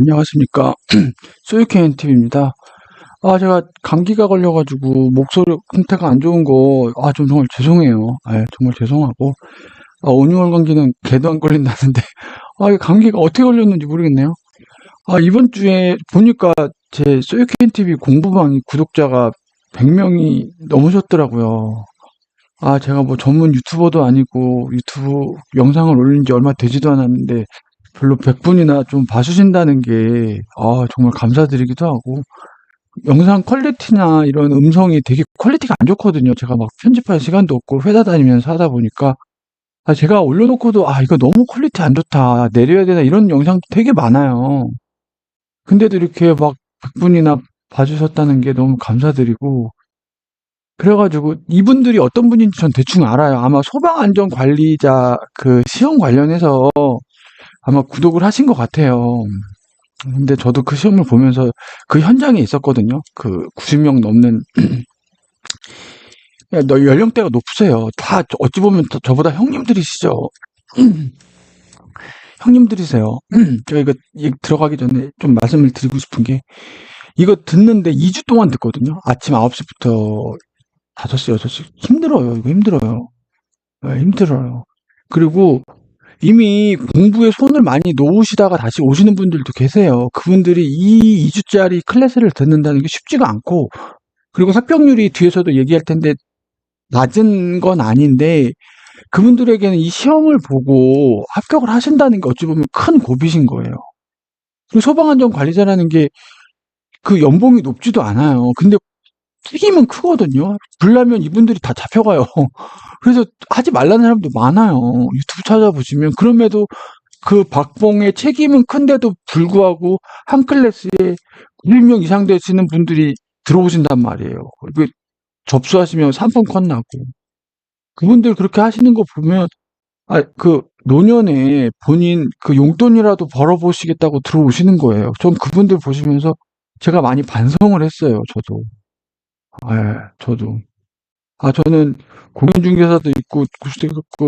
안녕하십니까. 소유케인 TV입니다. 제가 감기가 걸려가지고 목소리 상태가 안 좋은 거, 좀 정말 죄송해요. 정말 죄송하고, 온유월 감기는 개도 안 걸린다는데, 이 감기가 어떻게 걸렸는지 모르겠네요. 이번 주에 보니까 제 소유케인 TV 공부방이 구독자가 100명이 넘으셨더라고요. 제가 뭐 전문 유튜버도 아니고 유튜브 영상을 올린 지 얼마 되지도 않았는데, 별로 100분이나 좀 봐주신다는 게, 정말 감사드리기도 하고, 영상 퀄리티나 이런 음성이 되게 퀄리티가 안 좋거든요. 제가 막 편집할 시간도 없고 회사 다니면서 하다 보니까, 제가 올려놓고도, 이거 너무 퀄리티 안 좋다. 내려야 되나 이런 영상도 되게 많아요. 근데도 이렇게 막 100분이나 봐주셨다는 게 너무 감사드리고, 그래가지고 이분들이 어떤 분인지 전 대충 알아요. 아마 소방안전관리자 그 시험 관련해서 아마 구독을 하신 것 같아요. 근데 저도 그 시험을 보면서 그 현장에 있었거든요. 그 90명 넘는 너 연령대가 높으세요. 다 어찌 보면 저보다 형님들이시죠. 형님들이세요. 제가 이거 들어가기 전에 좀 말씀을 드리고 싶은 게 이거 듣는데 2주 동안 듣거든요. 아침 9시부터 5시, 6시. 힘들어요. 이거 힘들어요. 네, 힘들어요. 그리고 이미 공부에 손을 많이 놓으시다가 다시 오시는 분들도 계세요. 그분들이 이 2주짜리 클래스를 듣는다는 게 쉽지가 않고, 그리고 합격률이 뒤에서도 얘기할 텐데 낮은 건 아닌데, 그분들에게는 이 시험을 보고 합격을 하신다는 게 어찌 보면 큰 고비신 거예요. 그리고 소방안전관리자라는 게 그 연봉이 높지도 않아요. 근데 책임은 크거든요. 불나면 이분들이 다 잡혀가요. 그래서 하지 말라는 사람도 많아요. 유튜브 찾아보시면. 그럼에도 그 박봉의 책임은 큰데도 불구하고 한 클래스에 1명 이상 되시는 분들이 들어오신단 말이에요. 그 접수하시면 상품권 나고. 그분들 그렇게 하시는 거 보면, 그 노년에 본인 그 용돈이라도 벌어보시겠다고 들어오시는 거예요. 전 그분들 보시면서 제가 많이 반성을 했어요, 저도. 저도. 저는 공인중개사도 있고,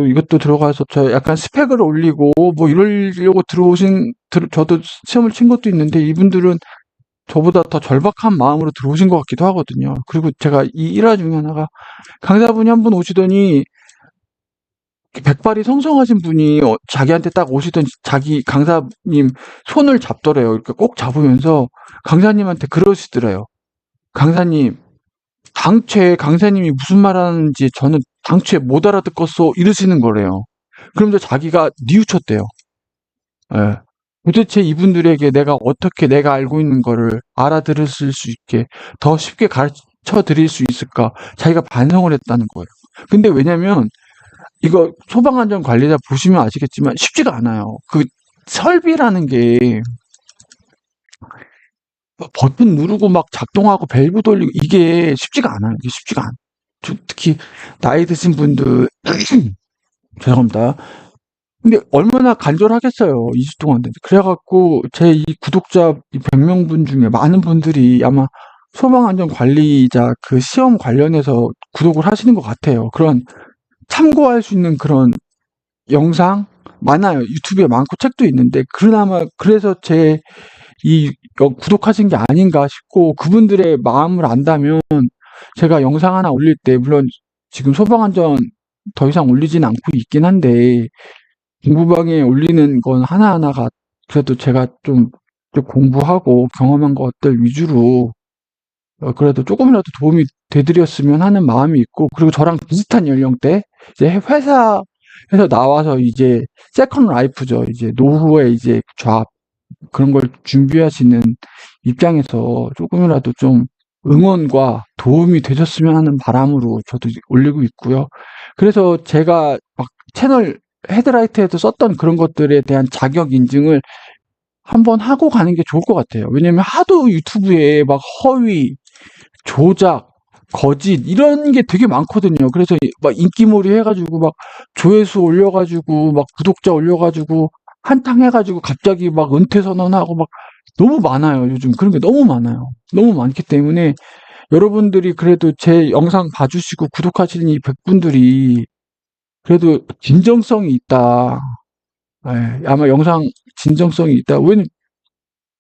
이것도 들어가서 저 약간 스펙을 올리고, 뭐 이러려고 저도 시험을 친 것도 있는데, 이분들은 저보다 더 절박한 마음으로 들어오신 것 같기도 하거든요. 그리고 제가 이 일화 중에 하나가, 강사분이 한 분 오시더니, 백발이 성성하신 분이 자기한테 딱 오시던 자기 강사님 손을 잡더래요. 이렇게 꼭 잡으면서 강사님한테 그러시더래요. 강사님, 당최 강사님이 무슨 말 하는지 저는 당최 못 알아듣겠어 이러시는 거래요. 그러면서 자기가 뉘우쳤대요. 예. 도대체 이분들에게 내가 어떻게 내가 알고 있는 거를 알아들을 수 있게 더 쉽게 가르쳐 드릴 수 있을까? 자기가 반성을 했다는 거예요. 근데 왜냐면 이거 소방안전 관리자 보시면 아시겠지만 쉽지가 않아요. 그 설비라는 게 버튼 누르고 막 작동하고 밸브 돌리고 이게 쉽지가 않아요. 이게 쉽지가 않아요. 특히 나이 드신 분들 죄송합니다. 근데 얼마나 간절하겠어요. 2주 동안. 그래갖고 제 이 구독자 100명분 중에 많은 분들이 아마 소방안전관리자 그 시험 관련해서 구독을 하시는 것 같아요. 그런 참고할 수 있는 그런 영상 많아요. 유튜브에 많고 책도 있는데 그나마 그래서 제 이 구독하신 게 아닌가 싶고 그분들의 마음을 안다면 제가 영상 하나 올릴 때 물론 지금 소방안전 더 이상 올리진 않고 있긴 한데 공부방에 올리는 건 하나하나가 그래도 제가 좀 공부하고 경험한 것들 위주로 그래도 조금이라도 도움이 되드렸으면 하는 마음이 있고 그리고 저랑 비슷한 연령대 이제 회사에서 나와서 이제 세컨 라이프죠. 이제 노후에 이제 잡 그런 걸 준비하시는 입장에서 조금이라도 좀 응원과 도움이 되셨으면 하는 바람으로 저도 올리고 있고요. 그래서 제가 막 채널 헤드라이트에도 썼던 그런 것들에 대한 자격 인증을 한번 하고 가는 게 좋을 것 같아요. 왜냐면 하도 유튜브에 막 허위, 조작, 거짓 이런 게 되게 많거든요. 그래서 막 인기몰이 해가지고 막 조회수 올려가지고 막 구독자 올려가지고 한탕 해가지고 갑자기 막 은퇴 선언하고 막 너무 많아요. 요즘 그런 게 너무 많아요. 너무 많기 때문에 여러분들이 그래도 제 영상 봐주시고 구독하시는 이 100분들이 그래도 진정성이 있다. 아마 영상 진정성이 있다. 왜냐면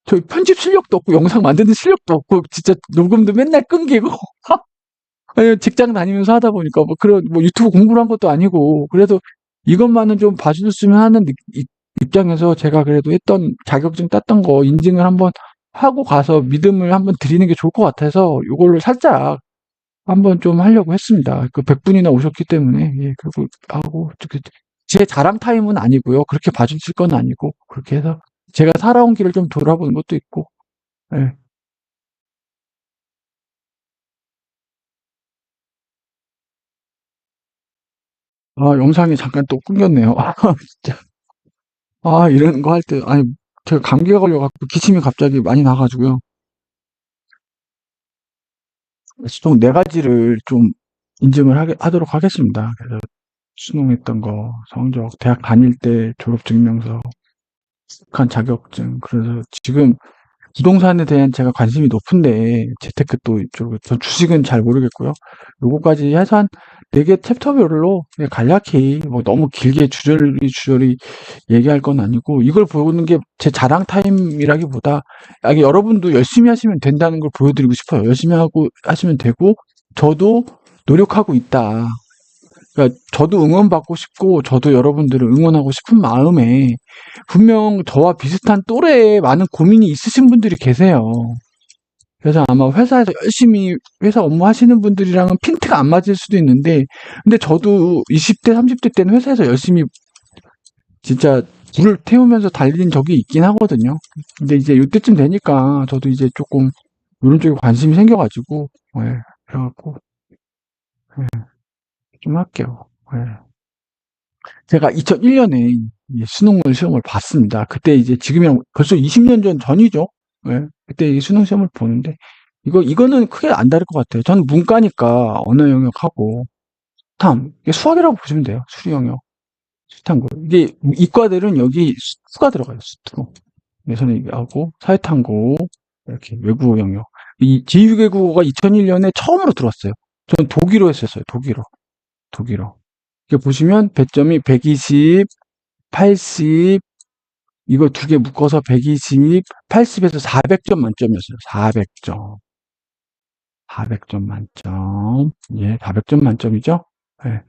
저희 편집 실력도 없고 영상 만드는 실력도 없고 진짜 녹음도 맨날 끊기고 아니, 직장 다니면서 하다 보니까 뭐 그런 뭐 유튜브 공부를 한 것도 아니고 그래도 이것만은 좀 봐주셨으면 하는 입장에서 제가 그래도 했던 자격증 땄던 거 인증을 한번 하고 가서 믿음을 한번 드리는 게 좋을 것 같아서 이걸로 살짝 한번 좀 하려고 했습니다. 그 100분이나 오셨기 때문에 예, 그거 하고 제 자랑 타임은 아니고요. 그렇게 봐주실 건 아니고 그렇게 해서 제가 살아온 길을 좀 돌아보는 것도 있고 예. 아, 영상이 잠깐 또 끊겼네요. 아, 진짜. 아, 이런 거 할 때, 아니, 제가 감기가 걸려갖고 기침이 갑자기 많이 나가지고요. 총 네 가지를 좀 인증을 하도록 하겠습니다. 그래서 수능했던 거, 성적, 대학 다닐 때 졸업증명서, 한 자격증. 그래서 지금 부동산에 대한 제가 관심이 높은데 재테크 또 이쪽 전 주식은 잘 모르겠고요. 요거까지 해서 한 4개 챕터별로 그냥 간략히 뭐 너무 길게 주저리 얘기할 건 아니고 이걸 보는 게 제 자랑 타임이라기보다 여러분도 열심히 하시면 된다는 걸 보여드리고 싶어요. 열심히 하고 하시면 되고 저도 노력하고 있다. 그러니까 저도 응원받고 싶고 저도 여러분들을 응원하고 싶은 마음에 분명 저와 비슷한 또래에 많은 고민이 있으신 분들이 계세요. 그래서 아마 회사에서 열심히 회사 업무 하시는 분들이랑은 핀트가 안 맞을 수도 있는데 근데 저도 20대, 30대 때는 회사에서 열심히 진짜 불을 태우면서 달린 적이 있긴 하거든요. 근데 이제 이때쯤 되니까 저도 이제 조금 이런 쪽에 관심이 생겨가지고 예, 그래갖고 예, 좀 할게요. 예. 제가 2001년에 수능 시험을 봤습니다. 그때 이제 지금이랑 벌써 20년 전이죠. 예. 그때 이 수능 시험을 보는데 이거는 크게 안 다를 것 같아요. 저는 문과니까 언어 영역하고 이게 수학이라고 보시면 돼요. 수리 영역, 수탐구. 이게 이과들은 여기 수가 들어가요. 수투. 예선에 하고 사회탐구 이렇게 외국어 영역. 이 제6외국어가 2001년에 처음으로 들어왔어요. 저는 독일어 했었어요. 독일어. 이게 보시면 배점이 120, 80, 이거 두 개 묶어서 120, 80에서 400점 만점이었어요. 400점. 400점 만점. 예, 400점 만점이죠? 예.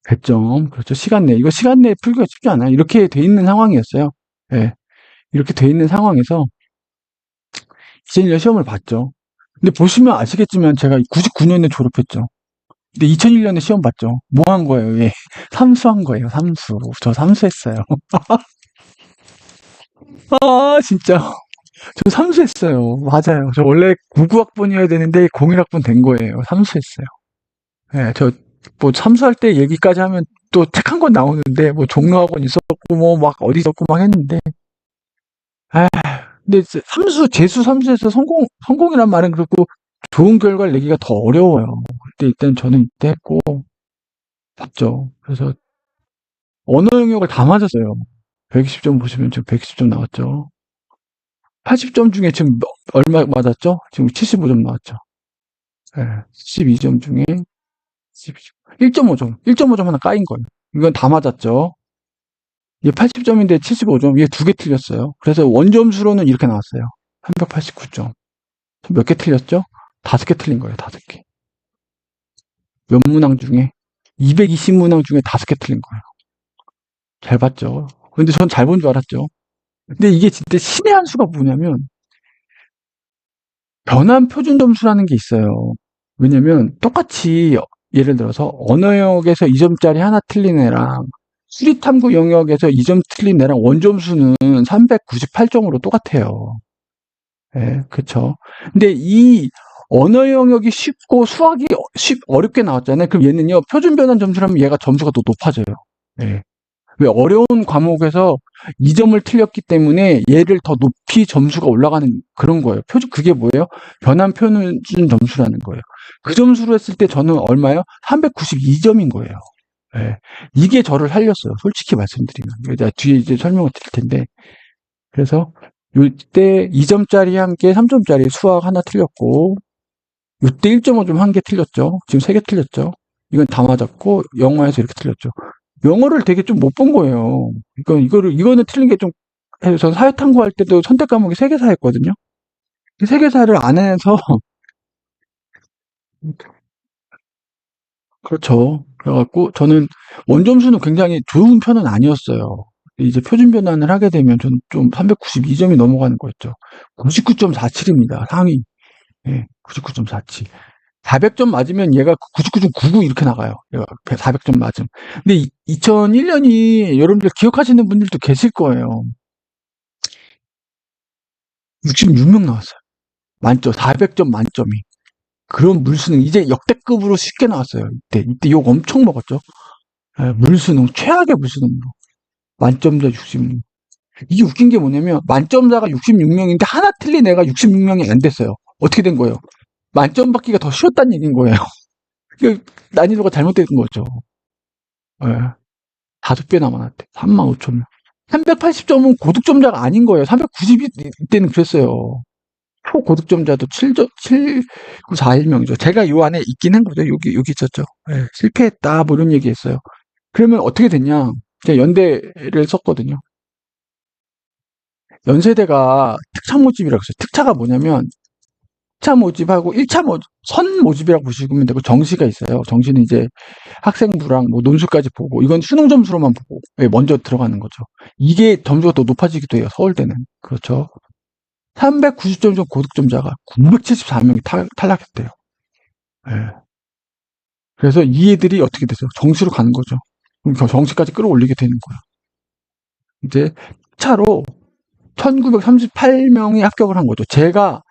배점. 그렇죠. 시간 내. 이거 시간 내에 풀기가 쉽지 않아요. 이렇게 돼 있는 상황이었어요. 예. 이렇게 돼 있는 상황에서 2001년 시험을 봤죠. 근데 보시면 아시겠지만 제가 99년에 졸업했죠. 근데 2001년에 시험 봤죠. 뭐 한 거예요? 예. 삼수한 거예요. 삼수. 저 삼수했어요. 아, 진짜. 저 삼수했어요. 맞아요. 저 원래 99학번이어야 되는데 01학번 된 거예요. 삼수했어요. 예, 뭐 삼수할 때 얘기까지 하면 또 책 한 권 나오는데 뭐 종로학원 있었고 뭐 막 어디 있었고 막 했는데 아, 근데 재수 삼수에서 성공이란 말은 그렇고 좋은 결과를 내기가 더 어려워요. 그때 일단 저는 이때 했고 봤죠. 그래서 언어 영역을 다 맞았어요. 120점 보시면 지금 120점 나왔죠. 80점 중에 지금 얼마 맞았죠? 지금 75점 나왔죠. 예, 12점 중에 1.5점, 1.5점 하나 까인 거예요. 이건 다 맞았죠. 이게 80점인데 75점, 얘 두 개 틀렸어요. 그래서 원점수로는 이렇게 나왔어요. 389점. 몇 개 틀렸죠? 5개 틀린 거예요, 5개. 몇 문항 중에? 220문항 중에 5개 틀린 거예요. 잘 봤죠? 근데 전 잘 본 줄 알았죠. 근데 이게 진짜 신의 한 수가 뭐냐면, 변환 표준 점수라는 게 있어요. 왜냐면 똑같이 예를 들어서 언어 영역에서 2점짜리 하나 틀린 애랑 수리 탐구 영역에서 2점 틀린 애랑 원점수는 398점으로 똑같아요. 예, 그쵸. 근데 이 언어 영역이 쉽고 수학이 어렵게 나왔잖아요. 그럼 얘는요, 표준 변환 점수라면 얘가 점수가 더 높아져요. 예. 왜 어려운 과목에서 2점을 틀렸기 때문에 얘를 더 높이 점수가 올라가는 그런 거예요. 그게 뭐예요? 변환 표준 점수라는 거예요. 그 점수로 했을 때 저는 얼마요? 392점인 거예요. 예. 이게 저를 살렸어요. 솔직히 말씀드리면. 내가 뒤에 이제 설명을 드릴 텐데. 그래서 요때 2점짜리 한 개, 3점짜리 수학 하나 틀렸고, 요때 1.5점 한 개 틀렸죠. 지금 3개 틀렸죠. 이건 다 맞았고, 영어에서 이렇게 틀렸죠. 영어를 되게 좀 못 본 거예요. 이거는 틀린 게 좀 해서 전 사회탐구 할 때도 선택 과목이 세계사였거든요. 세계사를 안 해서 그렇죠. 그래갖고 저는 원점수는 굉장히 좋은 편은 아니었어요. 이제 표준 변환을 하게 되면 저는 좀 392점이 넘어가는 거였죠. 99.47입니다. 상위. 예, 99.47. 400점 맞으면 얘가 99.99 이렇게 나가요. 얘가 400점 맞으면. 근데 2001년이 여러분들 기억하시는 분들도 계실 거예요. 66명 나왔어요. 만점, 400점 만점이. 그런 물수능 이제 역대급으로 쉽게 나왔어요. 이때 욕 엄청 먹었죠. 예, 물수능 최악의 물수능으로 만점자 66명. 이게 웃긴 게 뭐냐면 만점자가 66명인데 하나 틀린 애가 66명이 안 됐어요. 어떻게 된 거예요? 만점 받기가 더 쉬웠다는 얘기인 거예요. 그 난이도가 잘못된 거죠. 예, 5배나 많았대. 35,000명. 380점은 고득점자가 아닌 거예요. 390이 이때는 그랬어요. 초고득점자도 7.4941명이죠. 제가 요 안에 있긴 한 거죠. 여기 있었죠. 예, 실패했다, 뭐 이런 얘기 했어요. 그러면 어떻게 됐냐. 제가 연대를 썼거든요. 연세대가 특차 모집이라고 했어요. 특차가 뭐냐면, 특차 모집하고 1차 선 모집이라고 보시면 되고, 정시가 있어요. 정시는 이제 학생부랑 뭐 논술까지 보고, 이건 수능 점수로만 보고, 예, 먼저 들어가는 거죠. 이게 점수가 더 높아지기도 해요. 서울대는. 그렇죠. 390점 전 고득점자가 974명이 탈락했대요. 예. 그래서 이 애들이 어떻게 됐어요? 정시로 가는 거죠. 그럼 정시까지 끌어올리게 되는 거야. 이제 차로 1938명이 합격을 한 거죠. 제가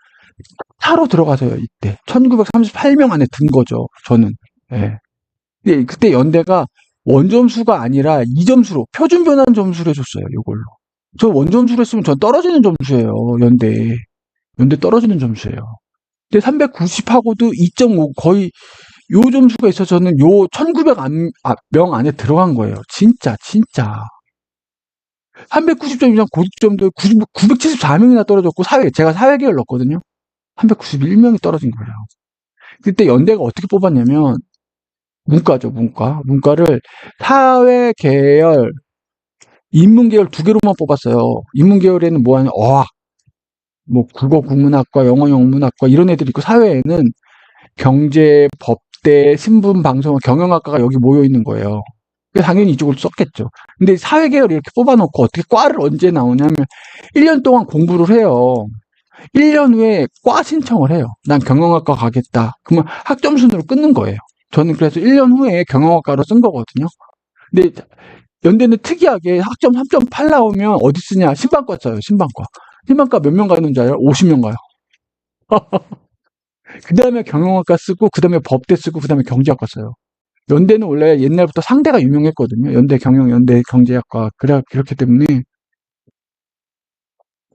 차로 들어가서요, 이때. 1938명 안에 든 거죠, 저는. 예. 근데 그때 연대가 원점수가 아니라 2점수로, 표준 변환 점수를 해줬어요, 이걸로. 저 원점수로 했으면 전 떨어지는 점수예요, 연대. 연대 떨어지는 점수예요. 근데 390하고도 2.5 거의 요 점수가 있어서 저는 요 1900명 안에 들어간 거예요. 진짜, 진짜. 390점 이상 고득점도 974명이나 떨어졌고, 제가 사회계열 넣었거든요. 391명이 떨어진 거예요. 그때 연대가 어떻게 뽑았냐면, 문과죠, 문과. 문과를 사회계열, 인문계열 두 개로만 뽑았어요. 인문계열에는 뭐 하냐, 어학, 뭐 국어 국문학과, 영어 영문학과 이런 애들이 있고, 사회에는 경제, 법대, 신분, 방송, 경영학과가 여기 모여 있는 거예요. 당연히 이쪽을 썼겠죠. 근데 사회계열 이렇게 뽑아놓고 어떻게 과를 언제 나오냐면 1년 동안 공부를 해요. 1년 후에 과 신청을 해요. 난 경영학과 가겠다. 그러면 학점 순으로 끊는 거예요. 저는 그래서 1년 후에 경영학과로 쓴 거거든요. 근데 연대는 특이하게 학점 3.8 나오면 어디 쓰냐? 신방과 써요. 신방과. 신방과 몇 명 가는 줄 알아요? 50명 가요. 그 다음에 경영학과 쓰고, 그 다음에 법대 쓰고, 그 다음에 경제학과 써요. 연대는 원래 옛날부터 상대가 유명했거든요. 연대 경영, 연대 경제학과. 그렇기 때문에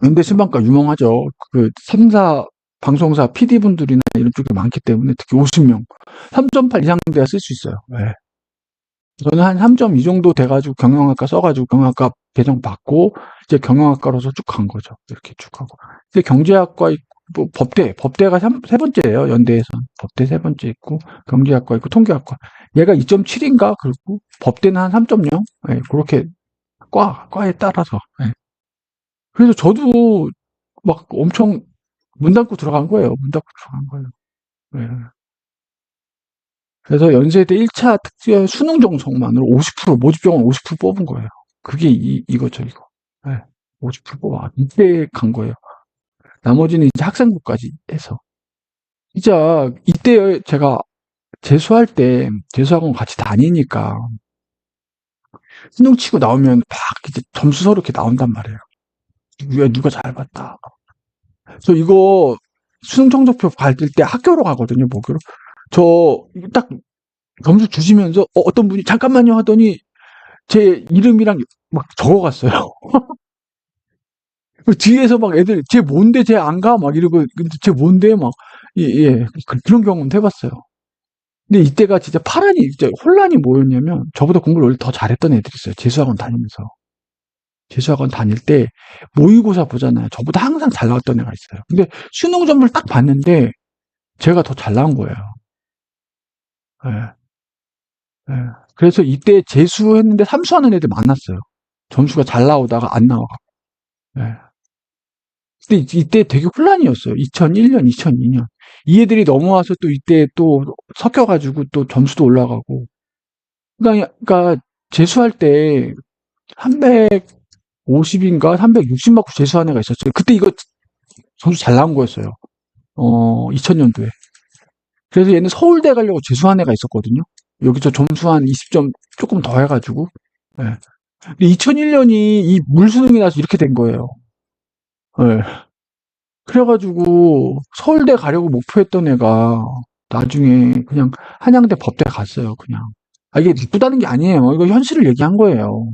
연대 신방과 유명하죠. 그 3사 방송사 PD분들이나 이런 쪽에 많기 때문에 특히 50명, 3.8 이상 돼야 쓸 수 있어요. 네. 저는 한 3.2 정도 돼가지고 경영학과 써가지고 경영학과 배정 받고 이제 경영학과로서 쭉 간 거죠. 이렇게 쭉 하고. 이제 경제학과 있고 뭐 법대가 세 번째예요. 연대에선 법대 세 번째 있고 경제학과 있고 통계학과. 얘가 2.7인가 그리고 법대는 한 3.0. 네, 그렇게 과에 따라서. 네. 그래서 저도 막 엄청 문 닫고 들어간 거예요. 문 닫고 들어간 거예요. 네. 그래서 연세대 1차 특별 수능 정성만으로 50% 모집 병원 50% 뽑은 거예요. 그게 이거죠, 이거. 네. 50% 뽑아. 이때 간 거예요. 나머지는 이제 학생부까지 해서. 진짜 이때 제가 재수할 때 재수학원 같이 다니니까 수능 치고 나오면 막 이제 점수 서로 이렇게 나온단 말이에요. 누가 잘 봤다. 저 이거 수능 성적표 받을 때 학교로 가거든요, 목요로. 저 딱 점수 주시면서 어떤 분이 잠깐만요 하더니 제 이름이랑 막 적어갔어요. 뒤에서 막 애들 쟤 뭔데 쟤 안 가? 막 이러고 근데 쟤 뭔데? 막 예. 그런 경험도 해봤어요. 근데 이때가 진짜 파란이 진짜 혼란이 뭐였냐면 저보다 공부를 원래 더 잘했던 애들이 있어요. 재수학원 다니면서. 재수학원 다닐 때 모의고사 보잖아요. 저보다 항상 잘 나왔던 애가 있어요. 근데 수능 점수를 딱 봤는데 제가 더 잘 나온 거예요. 예. 예. 그래서 이때 재수했는데 삼수하는 애들 많았어요. 점수가 잘 나오다가 안 나와. 예. 근데 이때 되게 혼란이었어요. 2001년, 2002년. 이 애들이 넘어와서 또 이때 또 섞여가지고 또 점수도 올라가고. 그러니까 재수할 때 350인가 360 맞고 재수한 애가 있었어요. 그때 이거 점수 잘 나온 거였어요. 2000년도에. 그래서 얘는 서울대 가려고 재수한 애가 있었거든요. 여기서 점수 한 20점 조금 더 해가지고. 예. 근데 2001년이 이 물수능이 나서 이렇게 된 거예요. 예. 그래가지고 서울대 가려고 목표했던 애가 나중에 그냥 한양대 법대 갔어요, 그냥. 아, 이게 나쁘다는 게 아니에요. 이거 현실을 얘기한 거예요.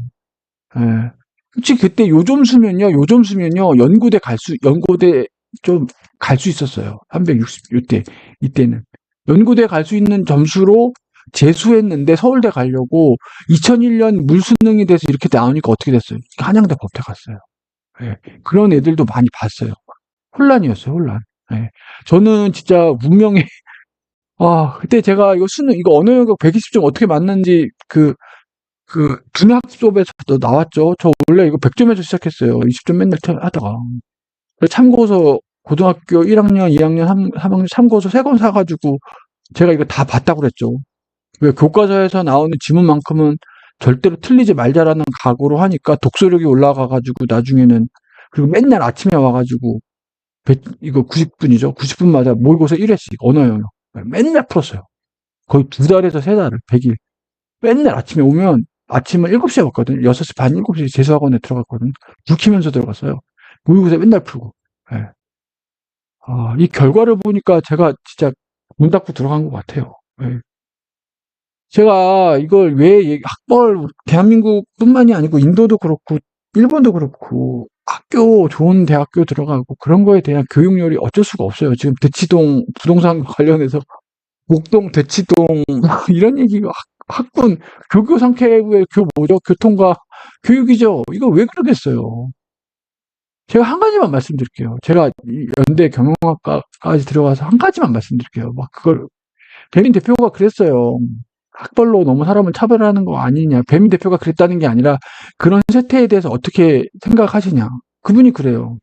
예. 솔직히 그때 요 점수면요, 연고대 좀 갈 수 있었어요. 360, 이때는. 연고대 갈 수 있는 점수로 재수했는데 서울대 가려고 2001년 물수능이 돼서 이렇게 나오니까 어떻게 됐어요? 한양대 법대 갔어요. 예. 그런 애들도 많이 봤어요. 혼란이었어요, 혼란. 예. 저는 진짜 문명의, 그때 제가 이거 이거 언어 영역 120점 어떻게 맞는지 분학수업에서도 나왔죠. 저 원래 이거 100점에서 시작했어요. 20점 맨날 하다가. 그래서 참고서 고등학교 1학년, 2학년, 3학년 참고서 3권 사가지고 제가 이거 다 봤다고 그랬죠. 왜 교과서에서 나오는 지문만큼은 절대로 틀리지 말자라는 각오로 하니까 독서력이 올라가가지고 나중에는 그리고 맨날 아침에 와가지고 이거 90분이죠. 90분마다 모의고사 1회씩 언어 영역 맨날 풀었어요. 거의 2달에서 3달을 100일. 맨날 아침에 오면 아침은 7시에 왔거든요. 6시 반, 7시 재수학원에 들어갔거든요. 불 키면서 들어갔어요. 모의고사 맨날 풀고. 예. 이 결과를 보니까 제가 진짜 문 닫고 들어간 것 같아요. 예. 제가 이걸 학벌, 대한민국뿐만이 아니고 인도도 그렇고, 일본도 그렇고, 좋은 대학교 들어가고 그런 거에 대한 교육열이 어쩔 수가 없어요. 지금 대치동 부동산 관련해서 목동, 대치동, 이런 얘기가 학군, 교교 상태의 뭐죠? 교통과 교육이죠. 이거 왜 그러겠어요? 제가 한 가지만 말씀드릴게요. 제가 연대 경영학과까지 들어가서 한 가지만 말씀드릴게요. 막 배민 대표가 그랬어요. 학벌로 너무 사람을 차별하는 거 아니냐. 배민 대표가 그랬다는 게 아니라 그런 세태에 대해서 어떻게 생각하시냐. 그분이 그래요.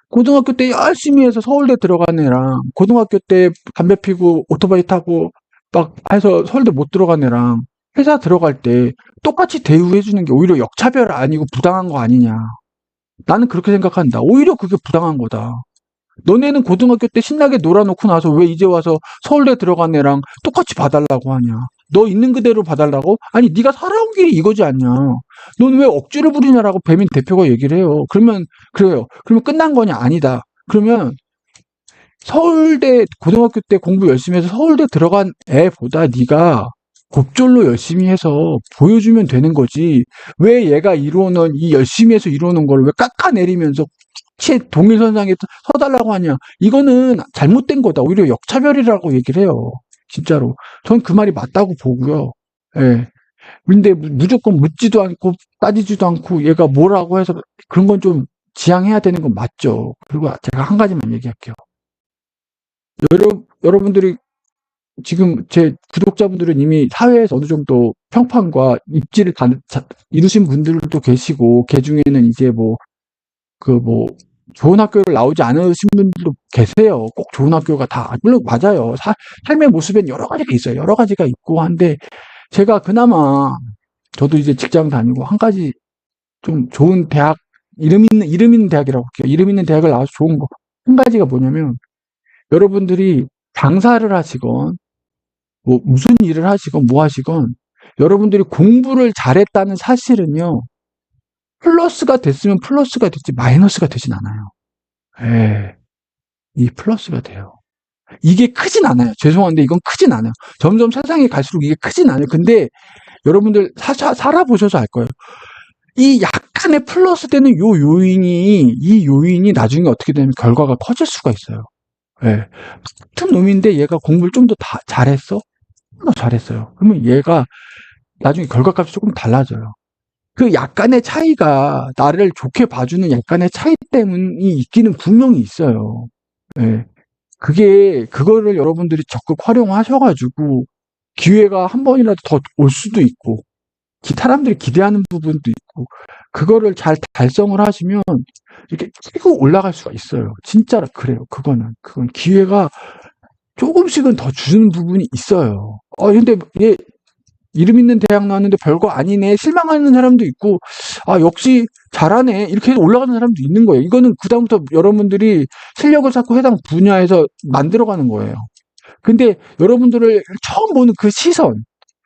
고등학교 때 열심히 해서 서울대 들어간 애랑 고등학교 때 담배 피고 오토바이 타고 막 해서 서울대 못 들어간 애랑 회사 들어갈 때 똑같이 대우해 주는 게 오히려 역차별 아니고 부당한 거 아니냐. 나는 그렇게 생각한다. 오히려 그게 부당한 거다. 너네는 고등학교 때 신나게 놀아놓고 나서 왜 이제 와서 서울대 들어간 애랑 똑같이 봐달라고 하냐. 너 있는 그대로 봐달라고? 아니 네가 살아온 길이 이거지 않냐. 넌 왜 억지를 부리냐라고 배민 대표가 얘기를 해요. 그러면 그래요. 그러면 끝난 거냐? 아니다. 그러면 서울대 고등학교 때 공부 열심히 해서 서울대 들어간 애보다 네가 곱절로 열심히 해서 보여주면 되는 거지. 왜 얘가 이루어놓은 이 열심히 해서 이루어놓은 걸 왜 깎아내리면서 동일선상에 서달라고 하냐. 이거는 잘못된 거다. 오히려 역차별이라고 얘기를 해요. 진짜로. 전 그 말이 맞다고 보고요. 예. 근데 무조건 묻지도 않고 따지지도 않고 얘가 뭐라고 해서 그런 건 좀 지양해야 되는 건 맞죠. 그리고 제가 한 가지만 얘기할게요. 여러분들이 지금 제 구독자분들은 이미 사회에서 어느 정도 평판과 입지를 이루신 분들도 계시고, 그 중에는 이제 좋은 학교를 나오지 않으신 분들도 계세요. 꼭 좋은 학교가 물론 맞아요. 삶의 모습엔 여러 가지가 있어요. 여러 가지가 있고 한데, 제가 그나마, 저도 이제 직장 다니고, 한 가지 좀 좋은 대학, 이름 있는 대학이라고 할게요. 이름 있는 대학을 나와서 좋은 거. 한 가지가 뭐냐면, 여러분들이 장사를 하시건, 무슨 일을 하시건 뭐 하시건, 여러분들이 공부를 잘했다는 사실은요, 플러스가 됐으면 플러스가 됐지 마이너스가 되진 않아요. 예, 이 플러스가 돼요. 이게 크진 않아요. 죄송한데 이건 크진 않아요. 점점 세상이 갈수록 이게 크진 않아요. 근데 여러분들 살아보셔서 알 거예요. 이 약간의 플러스 되는 이 요인이 나중에 어떻게 되면 결과가 커질 수가 있어요. 예. 같은 놈인데 얘가 공부를 좀 더 잘했어? 더 잘했어요. 그러면 얘가 나중에 결과값이 조금 달라져요. 그 약간의 차이가 나를 좋게 봐주는 약간의 차이 때문이 있기는 분명히 있어요. 예. 그거를 여러분들이 적극 활용하셔가지고 기회가 한 번이라도 더 올 수도 있고, 사람들이 기대하는 부분도 있고, 있고, 그거를 잘 달성을 하시면 이렇게 치고 올라갈 수가 있어요. 진짜로 그래요. 그건 기회가 조금씩은 더 주는 부분이 있어요. 근데 얘 이름 있는 대학 나왔는데 별거 아니네. 실망하는 사람도 있고, 역시 잘하네. 이렇게 해서 올라가는 사람도 있는 거예요. 이거는 그다음부터 여러분들이 실력을 쌓고 해당 분야에서 만들어가는 거예요. 근데 여러분들을 처음 보는 그 시선,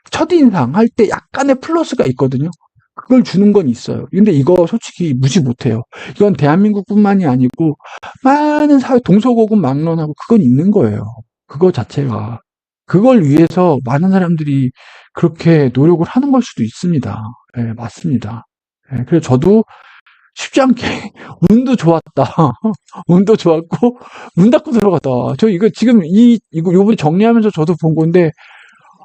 첫인상 할 때 약간의 플러스가 있거든요. 그걸 주는 건 있어요. 근데 이거 솔직히 무시 못해요. 이건 대한민국뿐만이 아니고 많은 사회 동서고금 막론하고 그건 있는 거예요. 그거 자체가. 그걸 위해서 많은 사람들이 그렇게 노력을 하는 걸 수도 있습니다. 예, 맞습니다. 예, 그래서 저도 쉽지 않게 운도 좋았다. 운도 좋았고 문 닫고 들어갔다. 저 이거 지금 이거 요번에 정리하면서 저도 본 건데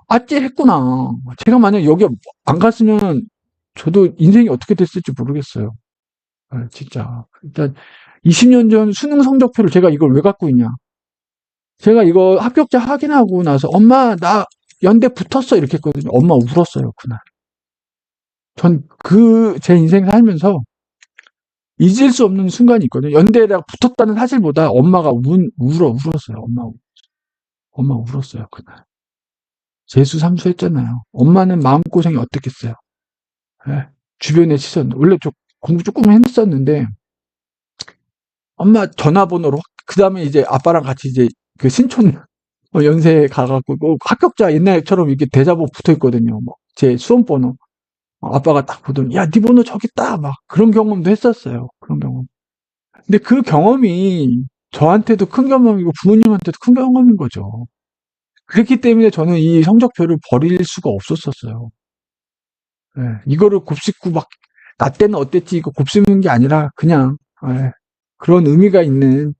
아찔했구나. 제가 만약 여기 안 갔으면 저도 인생이 어떻게 됐을지 모르겠어요. 진짜. 일단 20년 전 수능 성적표를 제가 이걸 왜 갖고 있냐. 제가 이거 합격자 확인하고 나서 엄마 나 연대 붙었어 이렇게 했거든요. 엄마 울었어요 그날. 전 제 인생 살면서 잊을 수 없는 순간이 있거든요. 연대랑 붙었다는 사실보다 엄마가 울었어요. 엄마 울었어요 그날. 재수 삼수 했잖아요. 엄마는 마음고생이 어땠겠어요. 예. 주변의 시선. 원래 좀 공부 조금 했었는데 엄마 전화번호로 그 다음에 이제 아빠랑 같이 이제 그 신촌 연세에 가갖고 뭐 합격자 옛날처럼 이렇게 대자보 붙어 있거든요. 뭐 제 수험번호. 아빠가 딱 보더니 야, 네 번호 저기 있다. 막 그런 경험도 했었어요. 그런 경험. 근데 그 경험이 저한테도 큰 경험이고 부모님한테도 큰 경험인 거죠. 그렇기 때문에 저는 이 성적표를 버릴 수가 없었었어요. 예, 이거를 곱씹고 막, 나 때는 어땠지, 이거 곱씹는 게 아니라, 그냥, 그런 의미가 있는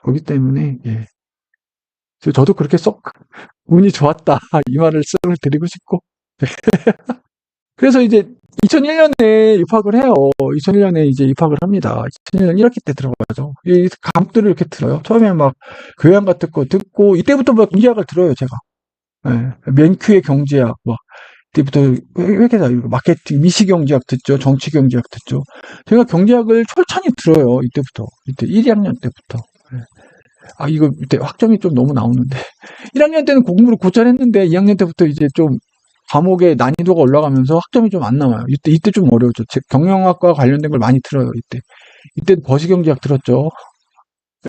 거기 때문에, 예. 그래서 저도 그렇게 썩 운이 좋았다. 이 말씀을 드리고 싶고. 그래서 이제 2001년에 입학을 해요. 2001년에 이제 입학을 합니다. 2001년 1학기 때 들어가죠. 이 과목들을 이렇게 들어요. 처음에 막 교양 같은 거 듣고, 이때부터 막 경제학을 들어요, 제가. 예, 맨큐의 경제학, 막, 이때부터 회계사, 마케팅, 미시경제학 듣죠. 정치경제학 듣죠. 제가 경제학을 철저히 들어요. 이때부터. 이때 1학년 때부터. 예. 이거 이때 학점이 좀 너무 나오는데. 1학년 때는 공부를 곧잘 했는데 2학년 때부터 이제 좀 과목의 난이도가 올라가면서 학점이 좀 안 나와요. 이때 좀 어려웠죠. 경영학과 관련된 걸 많이 들어요. 이때 거시경제학 들었죠.